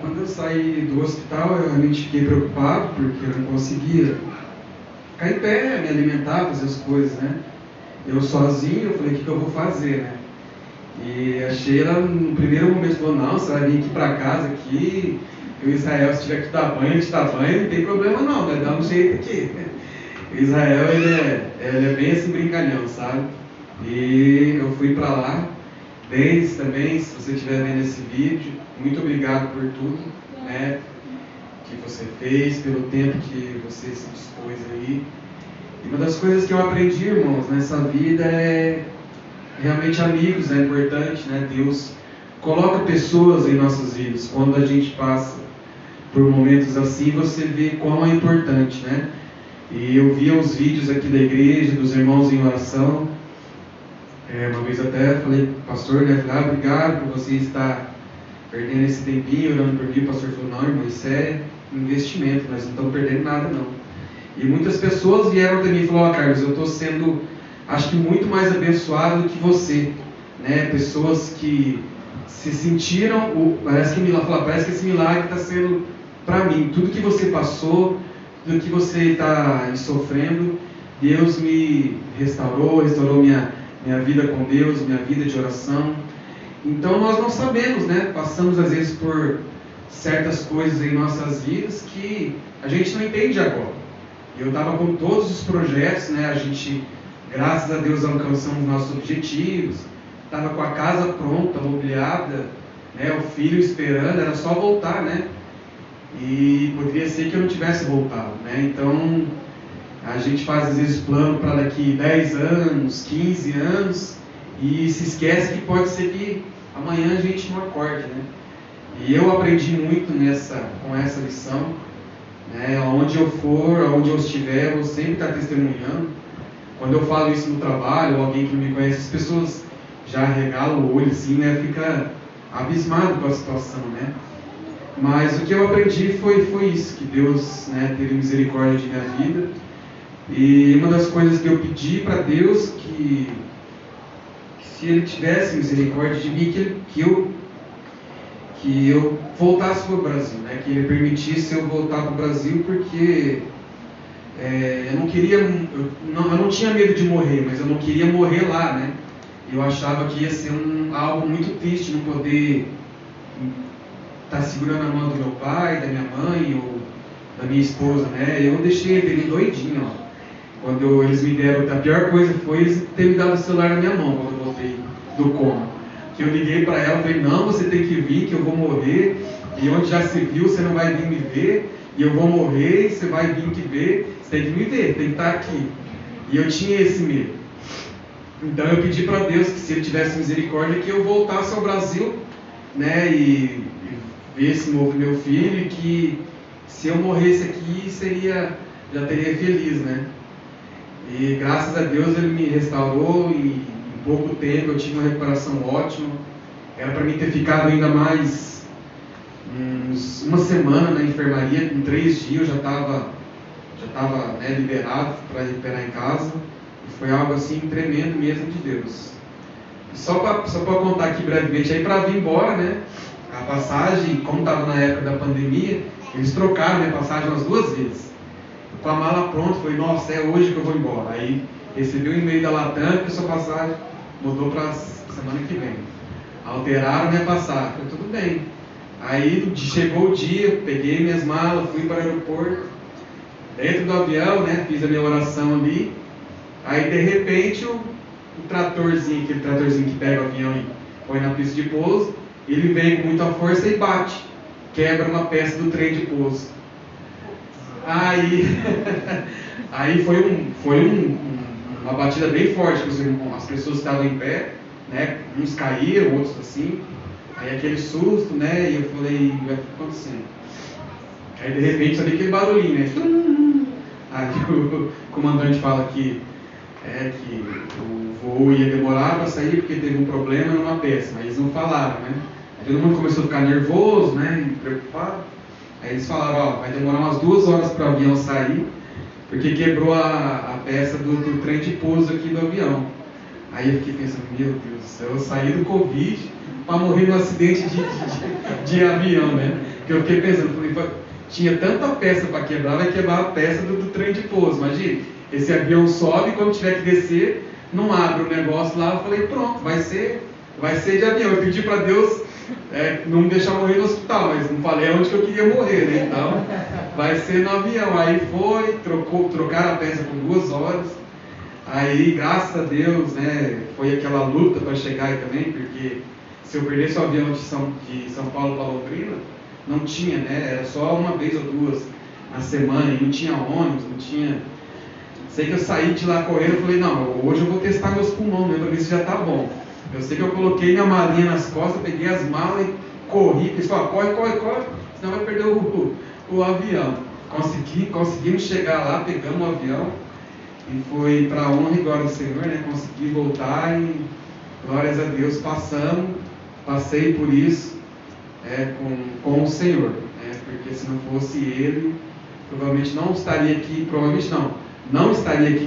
quando eu saí do hospital, eu realmente fiquei preocupado, porque eu não conseguia ficar em pé, me alimentar, fazer as coisas, né? Eu sozinho, eu falei, o que eu vou fazer, né? E a Sheila, no primeiro momento, falou, não, você vai vir aqui para casa, aqui, e o Israel, se tiver que dar banho, ele te dá banho, não tem problema não, vai dar um jeito aqui. O Israel, ele é bem assim, brincalhão, sabe? E eu fui para lá. Deise também, se você estiver vendo esse vídeo, muito obrigado por tudo, né, que você fez, pelo tempo que você se dispôs aí. E uma das coisas que eu aprendi, irmãos, nessa vida é realmente amigos, é importante, né? Deus coloca pessoas em nossas vidas. Quando a gente passa por momentos assim, você vê quão é importante, né? E eu via os vídeos aqui da igreja, dos irmãos em oração. Uma vez até falei, pastor, né? Falei, obrigado por você estar perdendo esse tempinho, orando por mim. O pastor falou, não, irmão, isso é investimento, nós não estamos perdendo nada, não. E muitas pessoas vieram até mim e falaram, Carlos, eu estou sendo, acho que muito mais abençoado do que você, né? Pessoas que se sentiram, parece que esse milagre está sendo para mim. Tudo que você passou, tudo que você está sofrendo, Deus me restaurou minha vida com Deus, minha vida de oração. Então nós não sabemos, né? Passamos às vezes por certas coisas em nossas vidas que a gente não entende agora. Eu estava com todos os projetos, né? A gente, graças a Deus, alcançamos nossos objetivos. Estava com a casa pronta, mobiliada, né? O filho esperando, era só voltar, né? E poderia ser que eu não tivesse voltado, né? Então a gente faz às vezes plano para daqui 10 anos, 15 anos e se esquece que pode ser que amanhã a gente não acorde, né? E eu aprendi muito com essa lição, né? Onde eu for, onde eu estiver, eu vou sempre estar testemunhando. Quando eu falo isso no trabalho, ou alguém que não me conhece, as pessoas já regalam o olho assim, né? Fica abismado com a situação, né? Mas o que eu aprendi foi isso, que Deus, né, teve misericórdia de minha vida. E uma das coisas que eu pedi para Deus, que se Ele tivesse misericórdia de mim, que eu voltasse para o Brasil, né? Que Ele permitisse eu voltar para o Brasil, porque eu não queria, eu não tinha medo de morrer, mas eu não queria morrer lá, né? Eu achava que ia ser algo muito triste não poder estar segurando a mão do meu pai, da minha mãe ou da minha esposa, né? Eu deixei ele doidinho, ó. Quando eles me deram, a pior coisa foi eles terem me dado o celular na minha mão quando eu voltei do coma. Que eu liguei para ela e falei, não, você tem que vir, que eu vou morrer, e onde já se viu, você não vai vir me ver, e eu vou morrer, e você vai vir me ver, você tem que me ver, tem que estar aqui. E eu tinha esse medo. Então eu pedi para Deus que se Ele tivesse misericórdia, que eu voltasse ao Brasil, né, e ver esse novo meu filho, e que se eu morresse aqui já teria feliz, né? E graças a Deus ele me restaurou, e em pouco tempo eu tive uma recuperação ótima. Era para mim ter ficado ainda mais uma semana na enfermaria. Com 3 dias eu já estava liberado para recuperar em casa. E foi algo assim tremendo mesmo de Deus. E só para contar aqui brevemente, aí para vir embora, né? A passagem, como estava na época da pandemia, eles trocaram, né, a passagem umas 2 vezes. Com a mala pronta, falei, nossa, é hoje que eu vou embora. Aí recebi um e-mail da Latam que a sua passagem mudou para semana que vem. Alteraram minha passagem, falei, tudo bem. Aí chegou o dia, peguei minhas malas, fui para o aeroporto, dentro do avião, né, fiz a minha oração ali. Aí de repente o tratorzinho, aquele tratorzinho que pega o avião e põe na pista de pouso, ele vem com muita força e bate, quebra uma peça do trem de pouso. Aí foi uma batida bem forte, as pessoas estavam em pé, né? Uns caíram, outros assim. Aí aquele susto, né? E eu falei, vai acontecendo. Aí de repente sabia aquele barulhinho, né? Aí o comandante fala que o voo ia demorar para sair porque teve um problema numa peça, mas eles não falaram, né? Aí todo mundo começou a ficar nervoso, né? E preocupado. Aí eles falaram, vai demorar umas 2 horas para o avião sair, porque quebrou a peça do trem de pouso aqui do avião. Aí eu fiquei pensando, meu Deus do céu, eu saí do Covid para morrer num acidente de avião, né? Porque eu fiquei pensando, falei, tinha tanta peça para quebrar, vai quebrar a peça do trem de pouso. Imagina, esse avião sobe, quando tiver que descer, não abre o negócio lá. Eu falei, pronto, vai ser de avião. Eu pedi para Deus não me deixar morrer no hospital, mas não falei onde que eu queria morrer, né? Então, vai ser no avião. Aí trocaram a peça por 2 horas. Aí, graças a Deus, né, foi aquela luta para chegar aí também, porque se eu perdesse o avião de São Paulo para Londrina, não tinha, né? Era só uma vez ou 2 na semana, e não tinha ônibus, não tinha. Sei que eu saí de lá correndo e falei, não, hoje eu vou testar meus pulmões, para ver se já está bom. Eu sei que eu coloquei minha malinha nas costas, peguei as malas e corri, porque falou, corre, senão vai perder o avião. Conseguimos chegar lá, pegamos o avião, e foi para a honra e glória do Senhor, né? Consegui voltar e, glórias a Deus, passei por isso com o Senhor, né? Porque se não fosse Ele, provavelmente não estaria aqui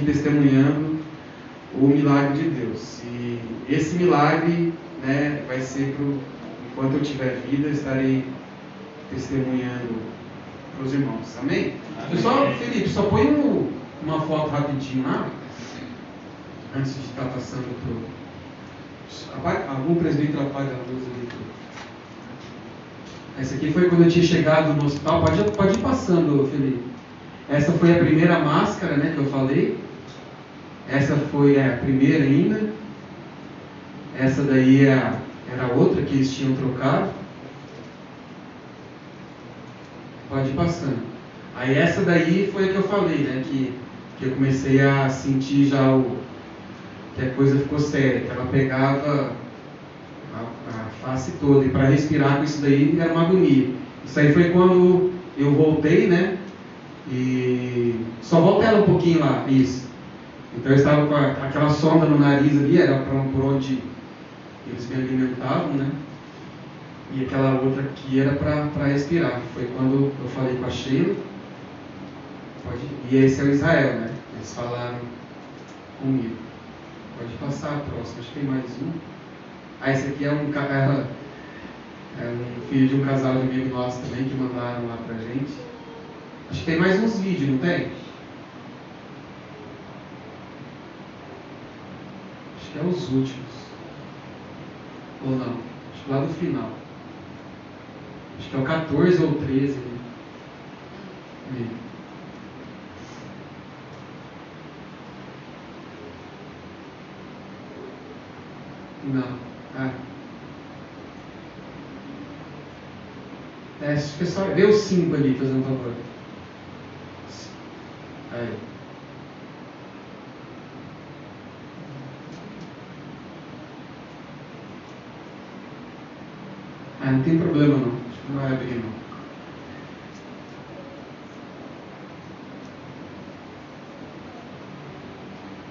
testemunhando o milagre de Deus. E esse milagre, né, vai ser enquanto eu tiver vida, eu estarei testemunhando para os irmãos. Amém? Felipe, só põe uma foto rapidinho lá, antes de estar passando algum presbítero apaga a luz ali. Essa aqui foi quando eu tinha chegado no hospital. Pode ir passando, Felipe. Essa foi a primeira máscara, né, que eu falei. Essa foi a primeira ainda. Essa daí era outra que eles tinham trocado. Pode ir passando. Aí essa daí foi a que eu falei, né, que eu comecei a sentir já que a coisa ficou séria, que ela pegava a face toda, e para respirar com isso daí era uma agonia. Isso aí foi quando eu voltei, né, e só volta ela um pouquinho lá, isso. Então eu estava com aquela sonda no nariz ali, era por onde eles me alimentavam, né, e aquela outra aqui era para respirar. Foi quando eu falei com a Sheila. E esse é o Israel, né? Eles falaram comigo. Pode passar a próxima, acho que tem mais um. Esse aqui é um filho de um casal de amigo nosso também, que mandaram lá pra gente. Acho que tem mais uns vídeos, não tem? Acho que é os últimos. Ou não? Acho que lá do final. Acho que é o 14 ou 13. Né? Não. Acho que é só vê o 5 ali, fazendo um favor. Aí. Não tem problema não. Não vai abrir, não.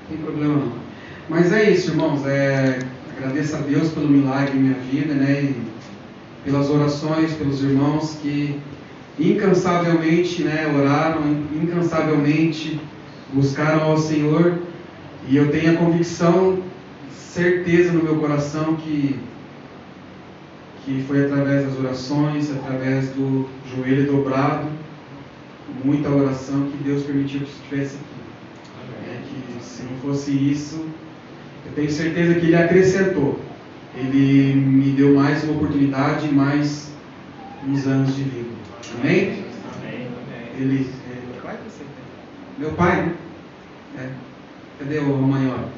Não tem problema não. Mas é isso, irmãos. Agradeço a Deus pelo milagre em minha vida, né? E pelas orações, pelos irmãos que incansavelmente, né, oraram, incansavelmente buscaram ao Senhor. E eu tenho a convicção, certeza no meu coração que foi através das orações, através do joelho dobrado, muita oração, que Deus permitiu que eu estivesse aqui. Que se não fosse isso, eu tenho certeza que Ele acrescentou. Ele me deu mais uma oportunidade, mais uns anos de vida. Amém? Amém. Ele, meu pai? Meu pai? Cadê o maior?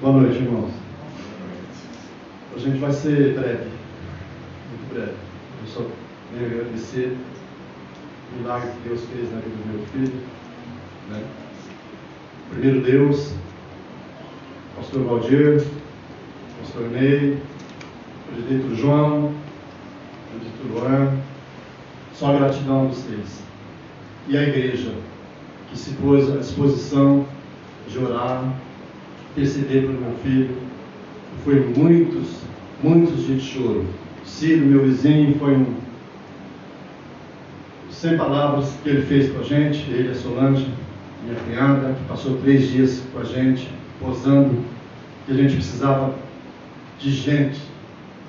Boa noite, irmãos. A gente vai ser breve, muito breve. Eu só venho agradecer o milagre que Deus fez na vida do meu filho, né? Primeiro Deus, pastor Valdir, pastor Ney, presbítero João, presbítero Luan, só gratidão a vocês. E a igreja, que se pôs à disposição de orar, interceder pelo meu filho. Foi muitos dias de choro. Ciro, meu vizinho, foi sem palavras que ele fez com a gente. Ele, a Solange, minha cunhada, que passou 3 dias com a gente, posando, que a gente precisava de gente.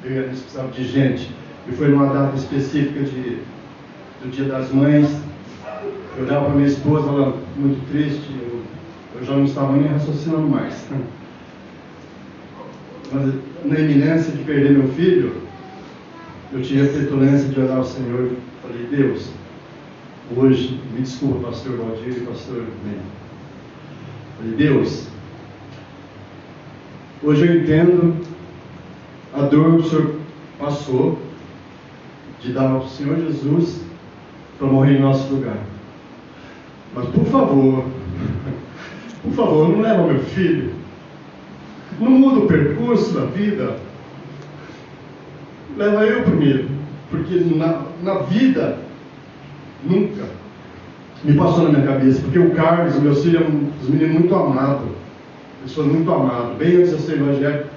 Eu e a gente precisava de gente. E foi numa data específica do Dia das Mães. Eu olhava para minha esposa, ela muito triste. Eu já não estava nem raciocinando mais. Mas na iminência de perder meu filho, eu tive a petulância de orar ao Senhor e falei: Deus, hoje, me desculpa, pastor Valdir e pastor Ney. Falei: Deus, hoje eu entendo a dor que o Senhor passou de dar ao Senhor Jesus para morrer em nosso lugar. Mas por favor, não leva meu filho. Não muda o percurso da vida. Leva eu primeiro. Porque na vida, nunca me passou na minha cabeça. Porque o Carlos, meu filho, é um dos meninos muito amado. Pessoa muito amado. Bem antes de eu ser evangélico,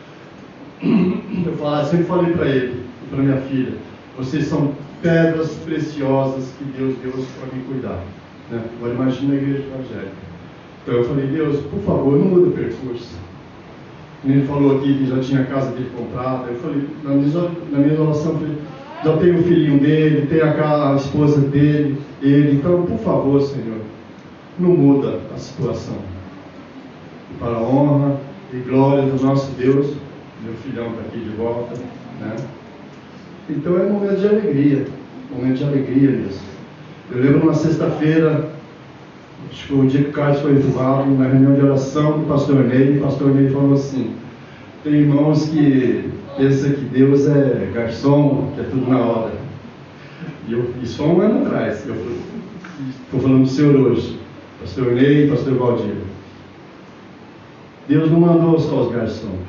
eu sempre falei para ele e para minha filha: vocês são pedras preciosas que Deus deu para me cuidar. Né? Agora imagina a igreja evangélica. Então eu falei: Deus, por favor, não muda o percurso. Ele falou aqui que já tinha a casa dele comprada. Eu falei, na minha oração, eu falei: já tem o filhinho dele, tem a esposa dele, então, por favor, Senhor, não muda a situação. E para a honra e glória do nosso Deus, meu filhão está aqui de volta, né? Então é um momento de alegria mesmo. Eu lembro numa sexta-feira, acho que foi o dia que o Carlos foi entubado, na reunião de oração do pastor Ney, o pastor Ney falou assim: tem irmãos que pensam que Deus é garçom, que é tudo na hora. E isso foi um ano atrás. Eu estou falando do Senhor hoje, pastor Ney, pastor Valdir. Deus não mandou só os garçons,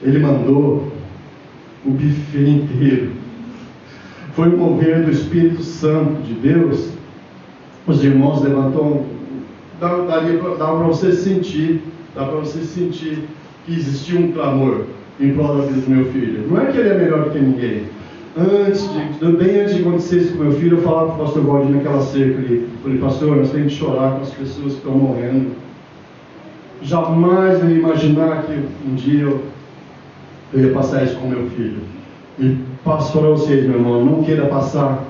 Ele mandou o buffet inteiro. Foi o mover do Espírito Santo de Deus. Os irmãos levantou, dá para você sentir que existia um clamor em prol da vida do meu filho. Não é que ele é melhor do que ninguém. Bem antes de acontecer isso com meu filho, eu falava para o pastor Valdir naquela cerca ali. Eu falei: pastor, nós temos que chorar com as pessoas que estão morrendo. Jamais eu ia imaginar que um dia eu ia passar isso com meu filho. E passo para vocês, meu irmão, não queira passar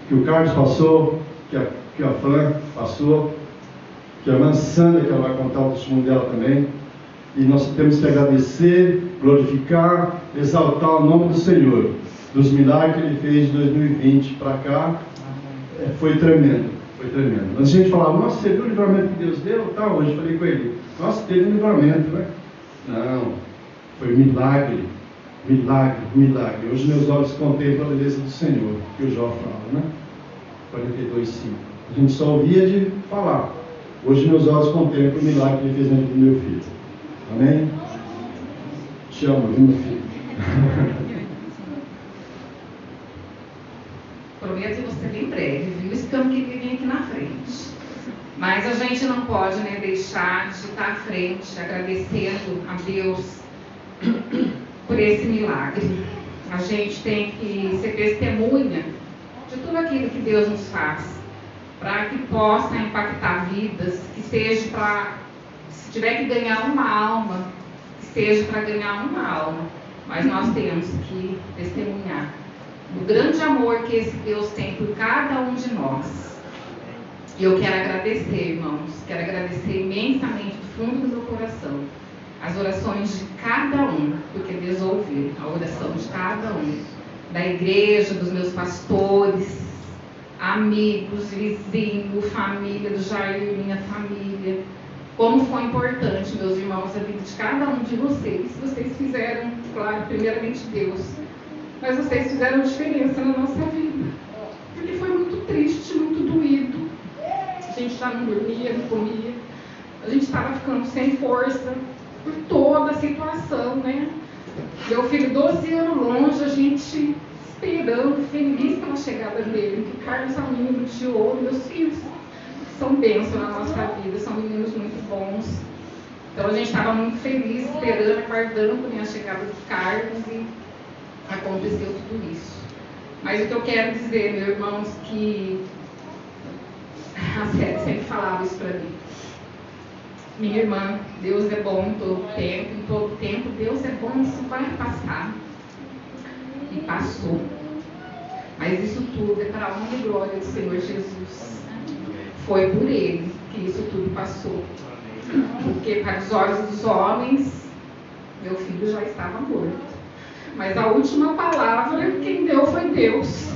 que o Carlos passou, que a Fran passou, que a irmã Sandra, que ela vai contar o testemunho dela também. E nós temos que agradecer, glorificar, exaltar o nome do Senhor, dos milagres que Ele fez de 2020 para cá. Foi tremendo. Mas a gente falava: nossa, você viu o livramento que Deus deu? Tá, hoje eu falei com ele: nossa, teve um livramento, né? Não, foi milagre. Milagre, milagre. Hoje meus olhos contemplam a beleza do Senhor, que o Jó fala, né? 42:5. A gente só ouvia de falar. Hoje meus olhos contemplam o milagre que ele fez na vida do meu filho. Amém? Te amo, viu, meu filho? Prometo que você bem breve, viu? Estamos que vem aqui na frente. Mas a gente não pode, né, deixar de estar à frente, agradecendo a Deus por esse milagre. A gente tem que ser testemunha de tudo aquilo que Deus nos faz, para que possa impactar vidas, que seja para, se tiver que ganhar uma alma, que seja para ganhar uma alma, mas nós temos que testemunhar o grande amor que esse Deus tem por cada um de nós. E eu quero agradecer, irmãos, quero agradecer imensamente do fundo do meu coração as orações de cada um, porque Deus ouviu a oração de cada um, da igreja, dos meus pastores, amigos, vizinhos, família do Jair, minha família. Como foi importante, meus irmãos, a vida de cada um de vocês. Vocês fizeram, claro, primeiramente Deus, mas vocês fizeram diferença na nossa vida, porque foi muito triste, muito doído. A gente já não dormia, não comia, a gente estava ficando sem força por toda a situação, né? Meu filho, 12 anos longe, a gente esperando, feliz pela chegada dele, que Carlos é um menino de ouro. Meus filhos são bênçãos na nossa vida, são meninos muito bons. Então a gente estava muito feliz, esperando, aguardando a chegada do Carlos, e aconteceu tudo isso. Mas o que eu quero dizer, meus irmãos, que a Sete sempre falava isso para mim. Minha irmã, Deus é bom em todo tempo, Deus é bom, isso vai passar. E passou. Mas isso tudo é para a honra e glória do Senhor Jesus. Foi por Ele que isso tudo passou. Porque para os olhos dos homens, meu filho já estava morto. Mas a última palavra quem deu foi Deus.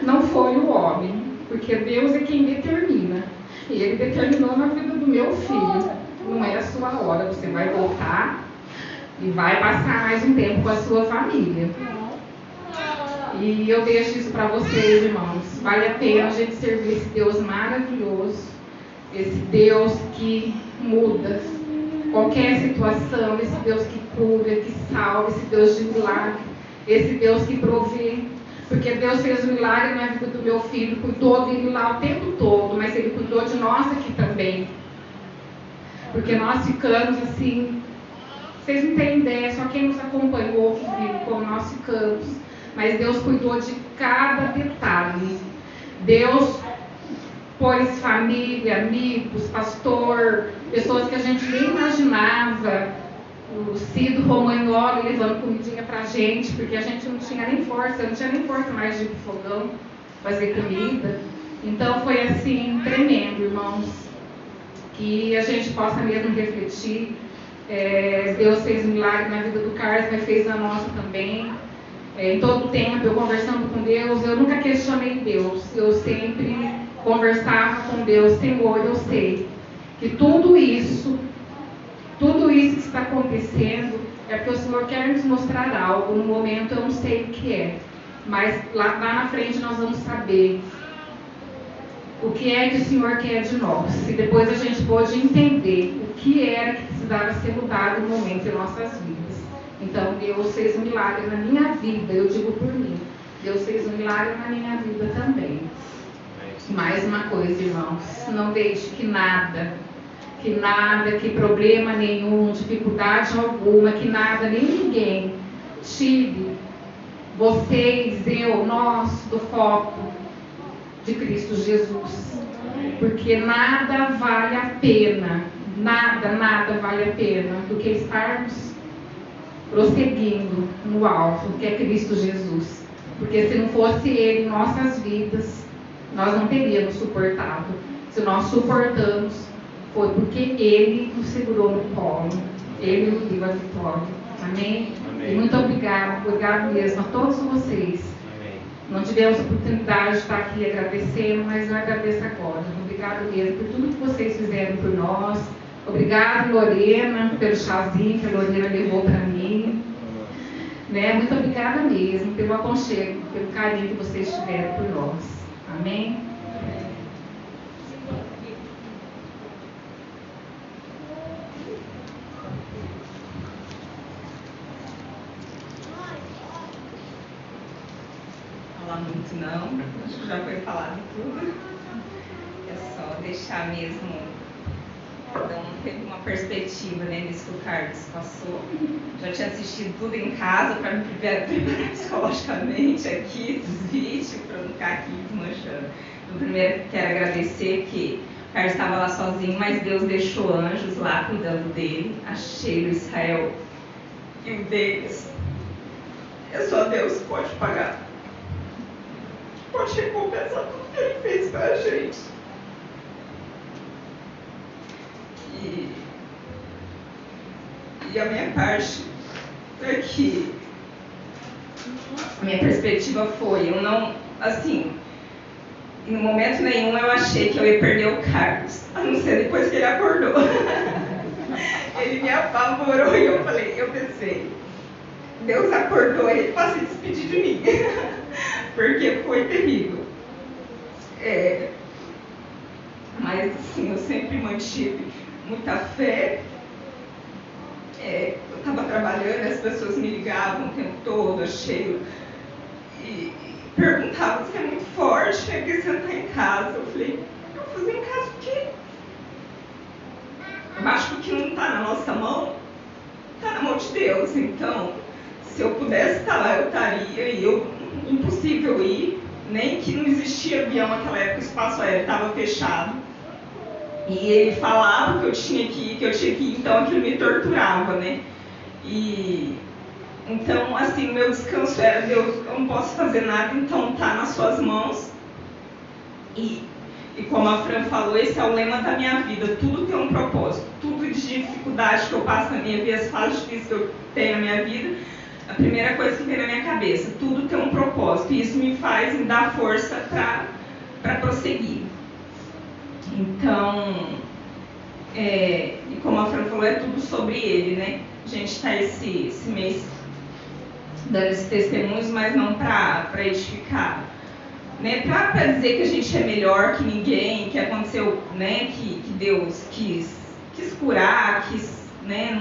Não foi o homem. Porque Deus é quem determina. E Ele determinou na vida do meu filho. Não é a sua hora. Você vai voltar e vai passar mais um tempo com a sua família. E eu deixo isso para vocês, irmãos. Vale a pena a gente servir esse Deus maravilhoso. Esse Deus que muda qualquer situação. Esse Deus que cura, que salva. Esse Deus de milagre. Esse Deus que provê. Porque Deus fez um milagre na vida do meu filho, cuidou dele lá o tempo todo, mas Ele cuidou de nós aqui também. Porque nós ficamos assim, vocês não têm ideia, só quem nos acompanhou que viu como nós ficamos. Mas Deus cuidou de cada detalhe. Deus pôs família, amigos, pastor, pessoas que a gente nem imaginava. O Cido Romagnoli levando comidinha pra gente, porque a gente não tinha nem força, mais de ir pro fogão fazer comida. Então foi assim, tremendo, irmãos, que a gente possa mesmo refletir. Deus fez um milagre na vida do Carlos, mas fez na nossa também. Em todo tempo, eu conversando com Deus, eu nunca questionei Deus, eu sempre conversava com Deus. Senhor, eu sei que tudo isso que está acontecendo é porque o Senhor quer nos mostrar algo. No momento eu não sei o que é, mas lá na frente nós vamos saber o que é que o Senhor quer de nós. E depois a gente pode entender o que era que precisava ser mudado no momento em nossas vidas. Então Deus fez um milagre na minha vida, eu digo por mim. Deus fez um milagre na minha vida também. Mais uma coisa, irmãos, não deixe que nada, que problema nenhum, dificuldade alguma, que nada, nem ninguém tire vocês, eu, nós, do foco de Cristo Jesus. Porque nada vale a pena, nada vale a pena do que estarmos prosseguindo no alvo, que é Cristo Jesus. Porque se não fosse Ele em nossas vidas, nós não teríamos suportado. Se nós suportamos, foi porque Ele nos segurou no colo. Ele nos deu a vitória. Amém? Amém. E muito obrigado mesmo a todos vocês. Amém. Não tivemos oportunidade de estar aqui agradecendo, mas eu agradeço agora. Obrigado mesmo por tudo que vocês fizeram por nós. Obrigado, Lorena, pelo chazinho que a Lorena levou para mim. Né? Muito obrigada mesmo pelo aconchego, pelo carinho que vocês tiveram por nós. Amém? Falar muito não, acho que já foi falado tudo. É só deixar mesmo. Cada um teve uma perspectiva, né, disso que o Carlos passou. Já tinha assistido tudo em casa para me preparar psicologicamente aqui, esses vídeos, para não ficar aqui desmanchando. Eu primeiro quero agradecer que o Carlos estava lá sozinho, mas Deus deixou anjos lá cuidando dele, a Sheila, o Israel e o deles. É só Deus que pode pagar, pode recompensar tudo que ele fez para a gente. E a minha parte é que a minha perspectiva foi, eu não, assim, em momento nenhum eu achei que eu ia perder o Carlos, a não ser depois que ele acordou. Ele me apavorou e eu pensei, Deus acordou ele para se despedir de mim, porque foi terrível. Mas assim, eu sempre mantive muita fé. Eu estava trabalhando, as pessoas me ligavam o tempo todo, achei, e perguntavam se é muito forte, né, porque você não está em casa. Eu falei, eu vou fazer em casa o quê? Eu acho que o que não está na nossa mão, está na mão de Deus. Então, se eu pudesse estar lá, eu estaria, e impossível ir, nem que não existia avião naquela época, o espaço aéreo estava fechado. E ele falava que eu tinha que ir, então aquilo me torturava, né? E então, assim, o meu descanso era, Deus, eu não posso fazer nada, então tá nas suas mãos. E como a Fran falou, esse é o lema da minha vida, tudo tem um propósito, tudo de dificuldade que eu passo na minha vida, as fases difíceis que eu tenho na minha vida, a primeira coisa que vem na minha cabeça, tudo tem um propósito, e isso me dá força para prosseguir. Então, e como a Fran falou, é tudo sobre ele, né? A gente está esse mês dando esses testemunhos, mas não para edificar, né? Para dizer que a gente é melhor que ninguém, que aconteceu, né? Que Deus quis curar, né?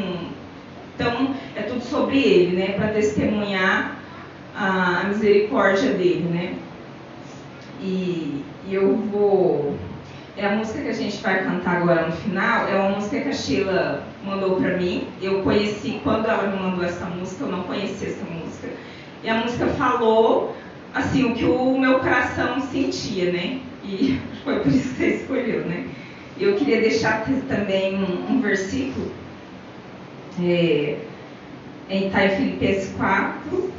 Então, é tudo sobre ele, né? Para testemunhar a misericórdia dele, né? E eu vou... a música que a gente vai cantar agora no final é uma música que a Sheila mandou para mim. Eu conheci, quando ela me mandou essa música, eu não conhecia essa música. E a música falou, assim, o que o meu coração sentia, né? E foi por isso que você escolheu, né? Eu queria deixar também um versículo, está em Filipenses 4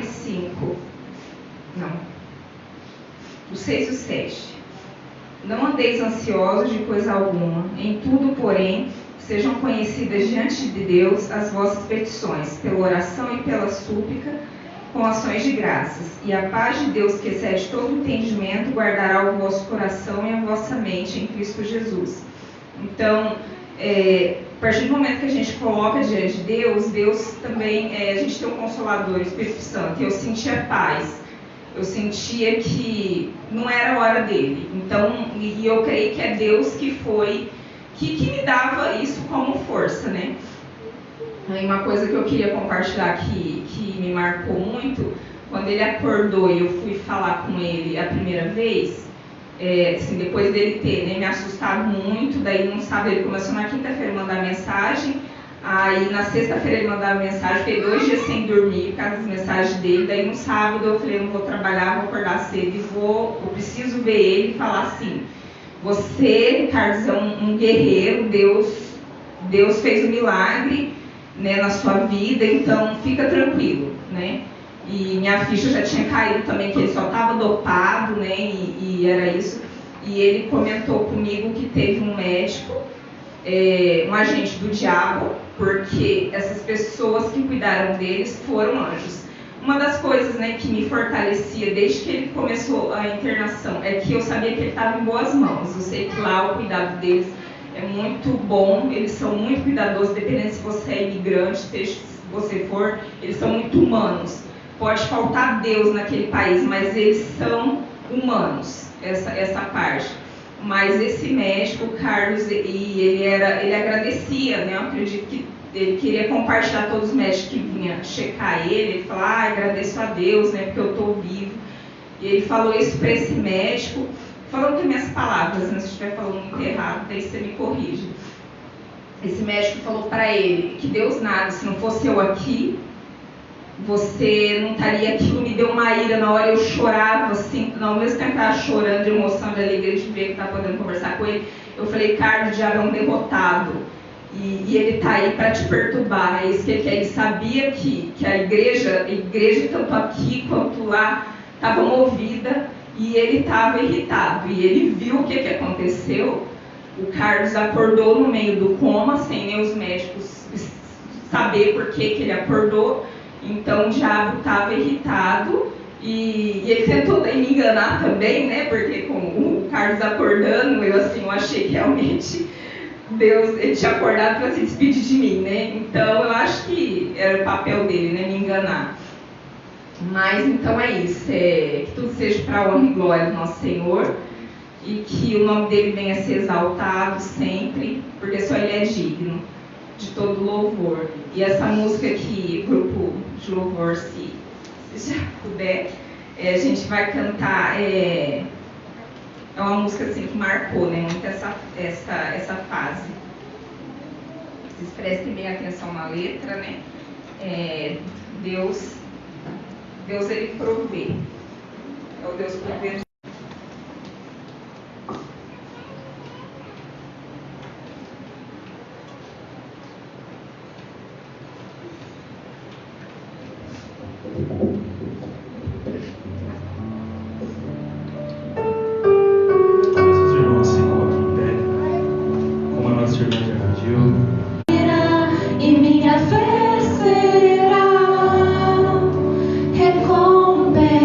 e 5. Não. O 6 e o 7. Não andeis ansiosos de coisa alguma, em tudo, porém, sejam conhecidas diante de Deus as vossas petições, pela oração e pela súplica, com ações de graças. E a paz de Deus, que excede todo entendimento, guardará o vosso coração e a vossa mente em Cristo Jesus. Então, a partir do momento que a gente coloca diante de Deus, Deus também, a gente tem um Consolador, o Espírito Santo. Eu sentia paz. Eu sentia que não era a hora dele. Então, e eu creio que é Deus que me dava isso como força, né? E uma coisa que eu queria compartilhar que me marcou muito, quando ele acordou e eu fui falar com ele a primeira vez, assim, depois dele ter, né, me assustado muito, daí no sábado ele começou na quinta-feira a mandar mensagem. Aí na sexta-feira ele mandava mensagem, fiquei 2 dias sem dormir por causa das mensagens dele. Daí no sábado eu falei, não vou trabalhar, vou acordar cedo eu preciso ver ele e falar assim, você, Carlos, é um guerreiro, Deus fez um milagre, né, na sua vida, então fica tranquilo, né? E minha ficha já tinha caído também, que ele só estava dopado, né, e era isso. E ele comentou comigo que teve um médico, um agente do diabo, porque essas pessoas que cuidaram deles foram anjos. Uma das coisas, né, que me fortalecia desde que ele começou a internação é que eu sabia que ele estava em boas mãos. Eu sei que lá o cuidado deles é muito bom, eles são muito cuidadosos, dependendo se você é imigrante, você for, eles são muito humanos. Pode faltar Deus naquele país, mas eles são humanos, essa parte. Mas esse médico, Carlos, ele agradecia, né? Eu acredito que ele queria compartilhar todos os médicos que vinham checar ele falar, agradeço a Deus, né? Porque eu estou vivo. E ele falou isso para esse médico, falando com minhas palavras, né? Se eu estiver falando muito errado, daí você me corrige. Esse médico falou para ele que Deus nada, se não fosse eu aqui, você não estaria aqui. Me deu uma ira na hora, eu chorava assim, ao mesmo tempo estava chorando de emoção, de alegria de ver que estava podendo conversar com ele. Eu falei, Carlos, o diabo é um derrotado e ele está aí para te perturbar. É isso que ele quer. Ele sabia que a igreja tanto aqui quanto lá estava movida e ele estava irritado. E ele viu o que aconteceu. O Carlos acordou no meio do coma, sem nem os médicos saber por que ele acordou. Então o diabo estava irritado e ele tentou me enganar também, né? Porque com o Carlos acordando, eu achei que realmente Deus, ele tinha acordado para se despedir de mim, né? Então eu acho que era o papel dele, né? Me enganar. Mas então é isso, que tudo seja para a honra e glória do nosso Senhor e que o nome dele venha a ser exaltado sempre, porque só ele é digno de todo louvor. E essa música que o grupo de louvor, se já puder, a gente vai cantar, é uma música assim que marcou, né, muito essa fase. Vocês prestem bem atenção na letra, né? Deus ele provê. É o Deus provedor. Nossos irmãos se colocam em pé, como a nossa irmã já pediu. E minha fé será recompensada.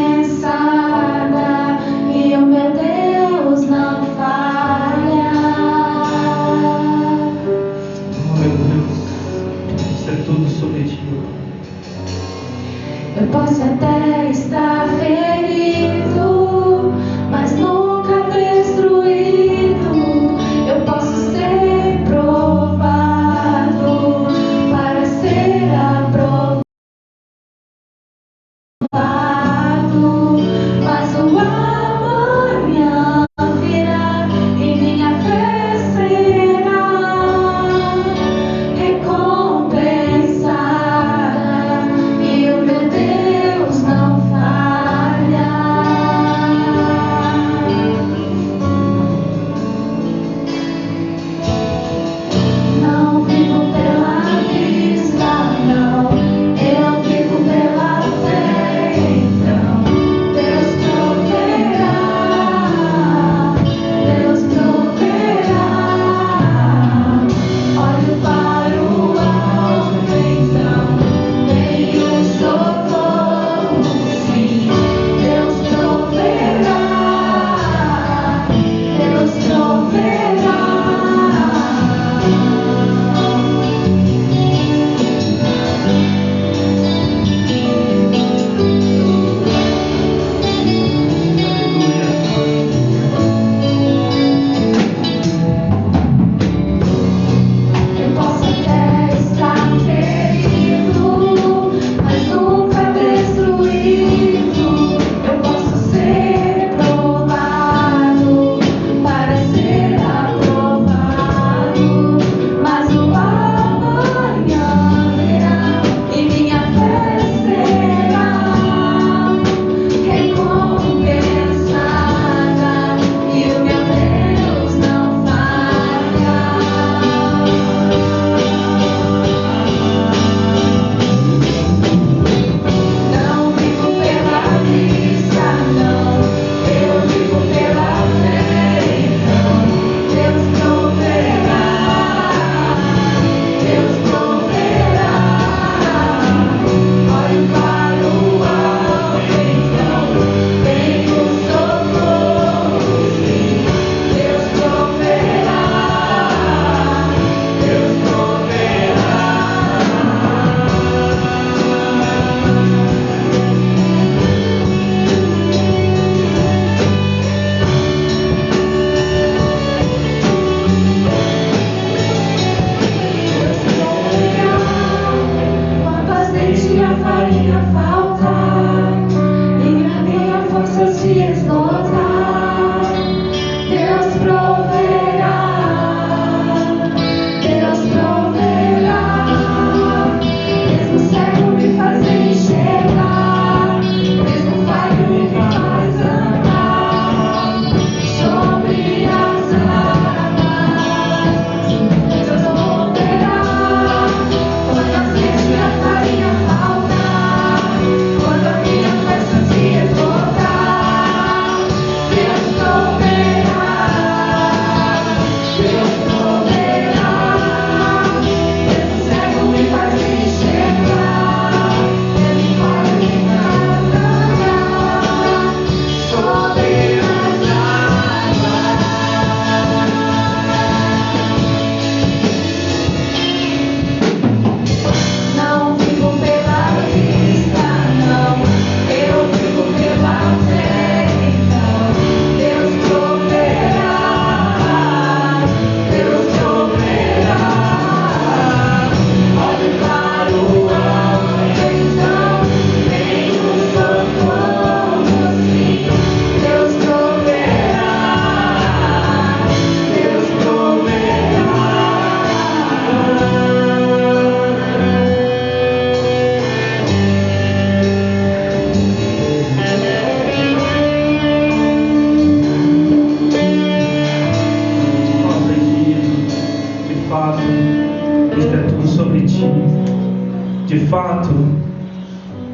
De fato,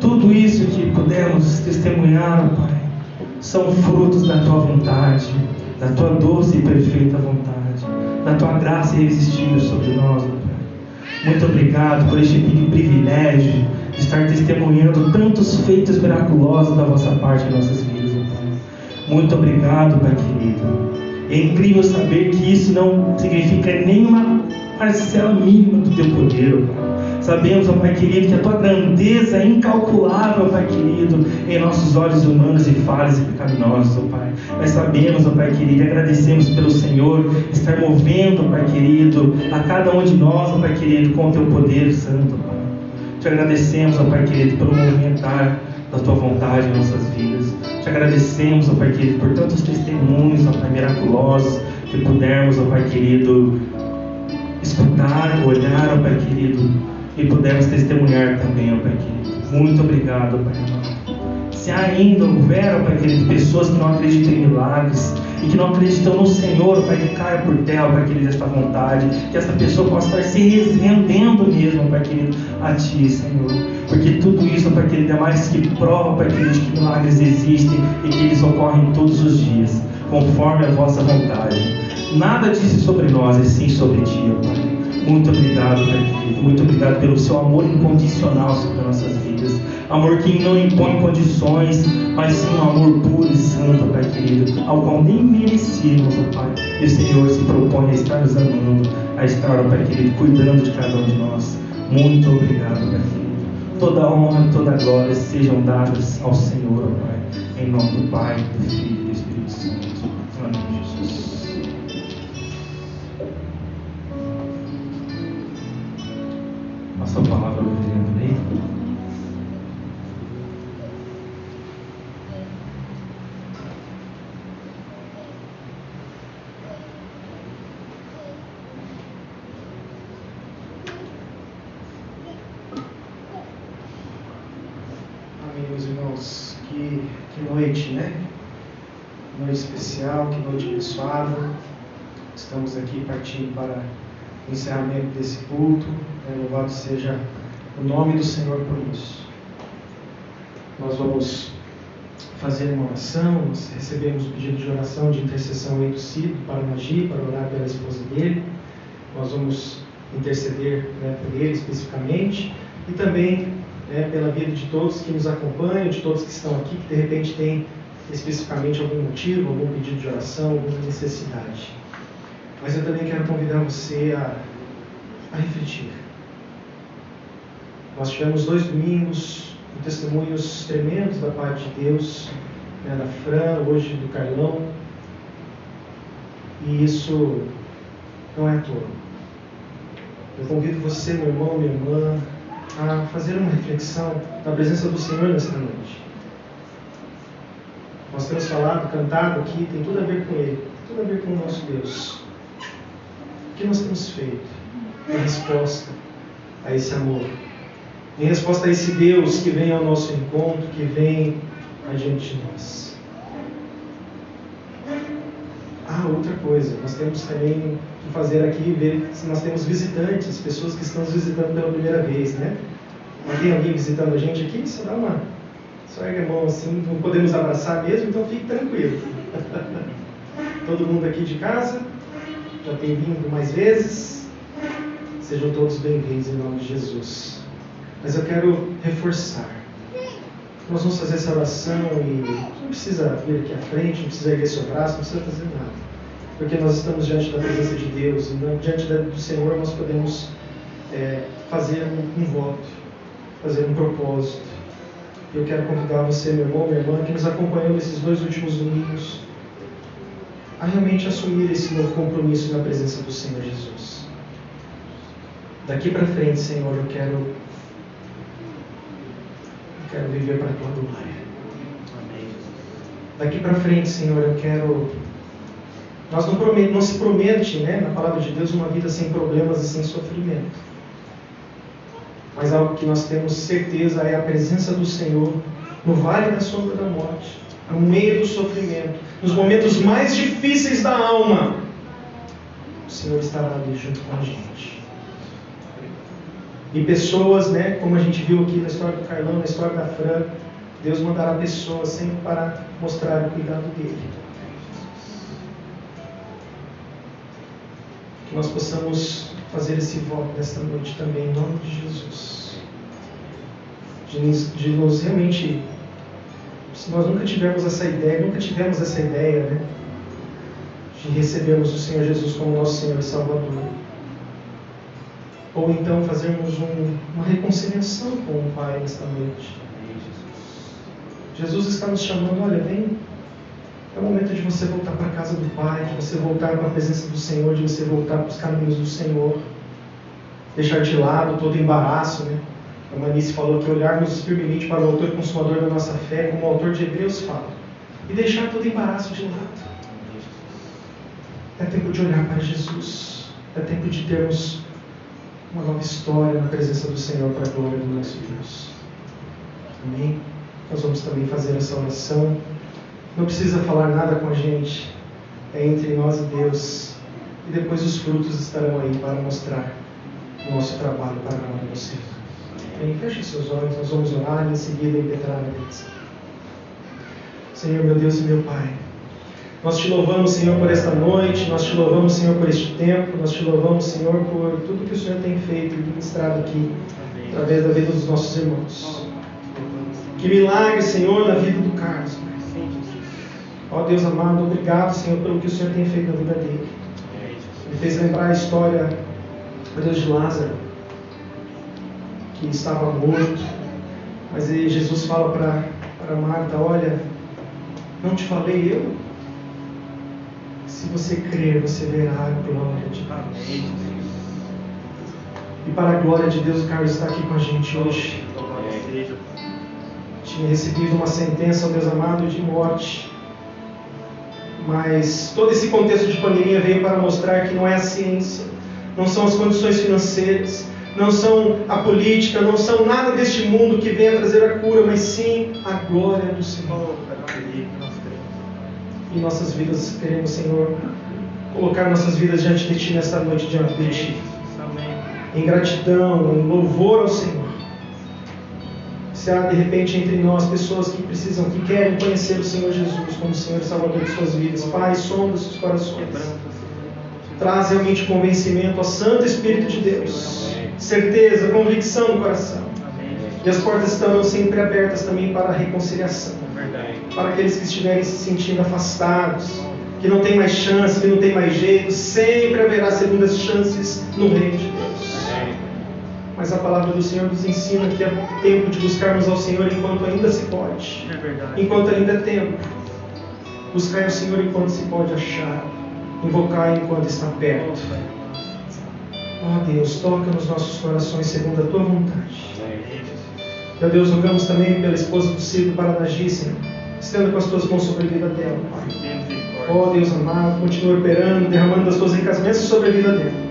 tudo isso que pudemos testemunhar, ó Pai, são frutos da Tua vontade, da Tua doce e perfeita vontade, da Tua graça irresistível sobre nós, ó Pai. Muito obrigado por este privilégio de estar testemunhando tantos feitos miraculosos da vossa parte em nossas vidas, ó Pai. Muito obrigado, Pai querido. É incrível saber que isso não significa nenhuma parcela mínima do Teu poder, ó Pai. Sabemos, ó Pai querido, que a Tua grandeza é incalculável, ó Pai querido, em nossos olhos humanos e falhos e pecaminosos, ó Pai. Mas sabemos, ó Pai querido, e agradecemos pelo Senhor estar movendo, ó Pai querido, a cada um de nós, ó Pai querido, com o Teu poder santo, ó Pai. Te agradecemos, ó Pai querido, pelo movimentar da Tua vontade em nossas vidas. Te agradecemos, ó Pai querido, por tantos testemunhos, ó Pai, miraculosos, que pudermos, ó Pai querido, escutar, olhar, ó Pai querido, e pudermos testemunhar também, ó Pai querido. Muito obrigado, ó Pai amado. Se ainda houver, ó Pai querido, pessoas que não acreditam em milagres e que não acreditam no Senhor, ó Pai, que caia por terra, ó Pai querido, esta vontade, que essa pessoa possa estar se rendendo mesmo, ó Pai querido, a Ti, Senhor. Porque tudo isso, ó Pai querido, é mais que prova, ó Pai querido, de que milagres existem e que eles ocorrem todos os dias, conforme a vossa vontade. Nada disse sobre nós, e sim sobre Ti, ó Pai. Muito obrigado, Pai querido. Muito obrigado pelo Seu amor incondicional sobre nossas vidas. Amor que não impõe condições, mas sim um amor puro e santo, Pai querido, ao qual nem merecíamos, ó Pai. E o Senhor se propõe a estar nos amando, a estar, ó Pai querido, cuidando de cada um de nós. Muito obrigado, Pai querido. Toda honra e toda glória sejam dadas ao Senhor, ó Pai. Em nome do Pai, do Filho e do Espírito Santo. Amém, Jesus. Passa a palavra ao reverendo Ney. Amém, meus irmãos. Que noite, né? Noite especial, que noite abençoada. Estamos aqui partindo para o encerramento desse culto. Louvado seja o nome do Senhor por isso. Nós vamos fazer uma oração. Nós recebemos o pedido de oração, de intercessão aí do Cido para Nagi, para orar pela esposa dele. Nós vamos interceder, né, por ele especificamente e também, né, pela vida de todos que nos acompanham, de todos que estão aqui, que de repente têm especificamente algum motivo, algum pedido de oração, alguma necessidade. Mas eu também quero convidar você a refletir. Nós tivemos 2 domingos com testemunhos tremendos da parte de Deus, né, da Fran, hoje do Carlão, e isso não é à toa. Eu convido você, meu irmão, minha irmã, a fazer uma reflexão na presença do Senhor nesta noite. Nós temos falado, cantado aqui, tem tudo a ver com Ele, tudo a ver com o nosso Deus. O que nós temos feito em resposta a esse amor? Em resposta a esse Deus que vem ao nosso encontro, que vem adiante de nós. Outra coisa, nós temos também que fazer aqui, ver se nós temos visitantes, pessoas que estão nos visitando pela primeira vez, né? Tem alguém visitando a gente aqui? Só ergue a mão assim, não podemos abraçar mesmo, então fique tranquilo. Todo mundo aqui de casa, já tem vindo mais vezes, sejam todos bem-vindos em nome de Jesus. Mas eu quero reforçar. Nós vamos fazer essa oração e não precisa vir aqui à frente, não precisa erguer seu braço, não precisa fazer nada. Porque nós estamos diante da presença de Deus e diante do Senhor nós podemos fazer um voto, fazer um propósito. Eu quero convidar você, meu irmão, minha irmã, que nos acompanhou nesses 2 últimos domingos, a realmente assumir esse novo compromisso na presença do Senhor Jesus. Daqui para frente, Senhor, eu quero viver para a Tua glória. Amém. Daqui para frente, Senhor, eu quero... não se promete, né, na palavra de Deus, uma vida sem problemas e sem sofrimento. Mas algo que nós temos certeza é a presença do Senhor no vale da sombra da morte, no meio do sofrimento, nos momentos mais difíceis da alma. O Senhor estará ali junto com a gente. E pessoas, né, como a gente viu aqui na história do Carlão, na história da Fran, Deus mandará pessoas sempre para mostrar o cuidado dele. Que nós possamos fazer esse voto nesta noite também, em nome de Jesus. De nos realmente, se nós nunca tivemos essa ideia, né, de recebermos o Senhor Jesus como nosso Senhor e Salvador. Ou então fazermos uma reconciliação com o Pai nesta noite. Jesus está nos chamando, olha, vem, é o momento de você voltar para a casa do Pai, de você voltar para a presença do Senhor, de você voltar para os caminhos do Senhor, deixar de lado todo embaraço, né? A Manice falou que olharmos firmemente para o autor e consumador da nossa fé, como o autor de Hebreus fala, e deixar todo embaraço de lado. É tempo de olhar para Jesus, é tempo de termos uma nova história na presença do Senhor para a glória do nosso Deus. Amém? Nós vamos também fazer essa oração. Não precisa falar nada com a gente, é entre nós e Deus. E depois os frutos estarão aí para mostrar o nosso trabalho para a glória do Senhor. Amém? Feche seus olhos, nós vamos orar e em seguida impetrar a bênção. Senhor, meu Deus e meu Pai, nós te louvamos, Senhor, por esta noite, nós te louvamos, Senhor, por este tempo, nós te louvamos, Senhor, por tudo que o Senhor tem feito e ministrado aqui, através da vida dos nossos irmãos. Que milagre, Senhor, na vida do Carlos. Ó Deus amado, obrigado, Senhor, pelo que o Senhor tem feito na vida dele. Ele fez lembrar a história, meu Deus, de Lázaro, que estava morto, mas Jesus fala para Marta, olha, não te falei eu? Se você crer, você verá a glória de Deus. E para a glória de Deus, o Carlos está aqui com a gente hoje. Tinha recebido uma sentença, ó Deus amado, de morte. Mas todo esse contexto de pandemia veio para mostrar que não é a ciência, não são as condições financeiras, não são a política, não são nada deste mundo que venha trazer a cura, mas sim a glória do Senhor. Em nossas vidas, queremos, Senhor, colocar nossas vidas diante de Ti nesta noite, diante de Ti. Em gratidão, em louvor ao Senhor. Se há de repente entre nós pessoas que precisam, que querem conhecer o Senhor Jesus como Senhor e Salvador de suas vidas, Pai, sonda seus corações. Traz realmente convencimento ao Santo Espírito de Deus. Certeza, convicção no coração. E as portas estarão sempre abertas também para a reconciliação. Para aqueles que estiverem se sentindo afastados, que não tem mais chance, que não tem mais jeito, sempre haverá segundas chances no reino de Deus. Mas a palavra do Senhor nos ensina que é tempo de buscarmos ao Senhor enquanto ainda se pode. Enquanto ainda é tempo. Buscar o Senhor enquanto se pode achar. Invocar enquanto está perto. Ó Deus, toca nos nossos corações segundo a Tua vontade. Ó Deus, rogamos também pela esposa do Ciro Paranagi, Senhor. Estenda com as Tuas mãos sobre a vida dela, Pai. Ó Deus amado, continua operando, derramando as Tuas encasamentos sobre a vida dela.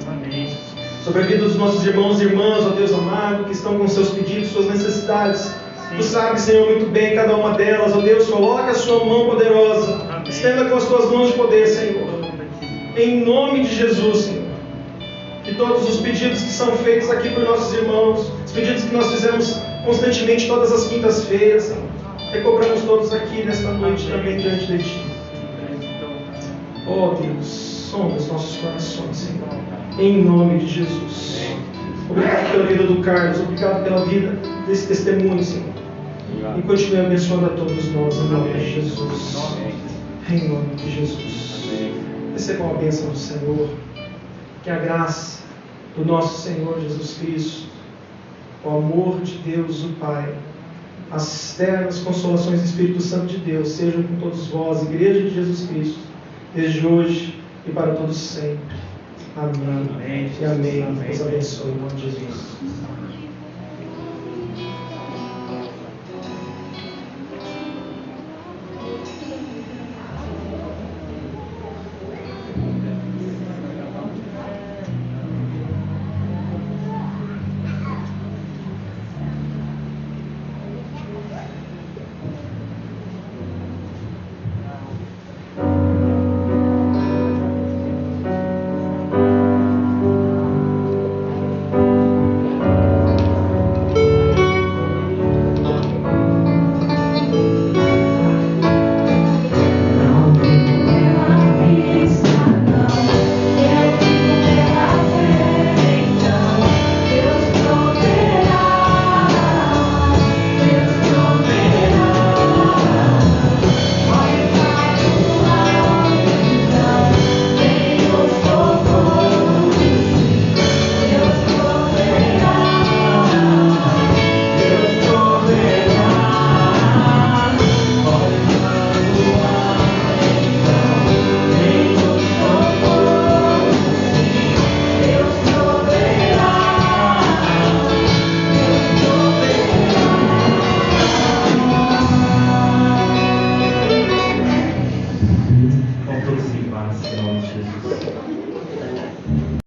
Sobre a vida dos nossos irmãos e irmãs, ó Deus amado, que estão com seus pedidos, suas necessidades. Tu sabes, Senhor, muito bem cada uma delas. Ó Deus, coloca a Sua mão poderosa. Estenda com as Tuas mãos de poder, Senhor. Em nome de Jesus, Senhor. Que todos os pedidos que são feitos aqui por nossos irmãos, os pedidos que nós fizemos constantemente todas as quintas-feiras, Senhor, recobramos todos aqui nesta noite também diante de Ti. Ó Deus, sonda os nossos corações, Senhor. Em nome de Jesus. Obrigado pela vida do Carlos, obrigado pela vida desse testemunho, Senhor. E continue abençoando a todos nós, em nome de Jesus. Em nome de Jesus. Recebam a bênção do Senhor. Que a graça do nosso Senhor Jesus Cristo, o amor de Deus, o Pai, as ternas consolações do Espírito Santo de Deus sejam com todos vós, Igreja de Jesus Cristo, desde hoje e para todos sempre. Amém. E amém. Deus abençoe em nome de Jesus.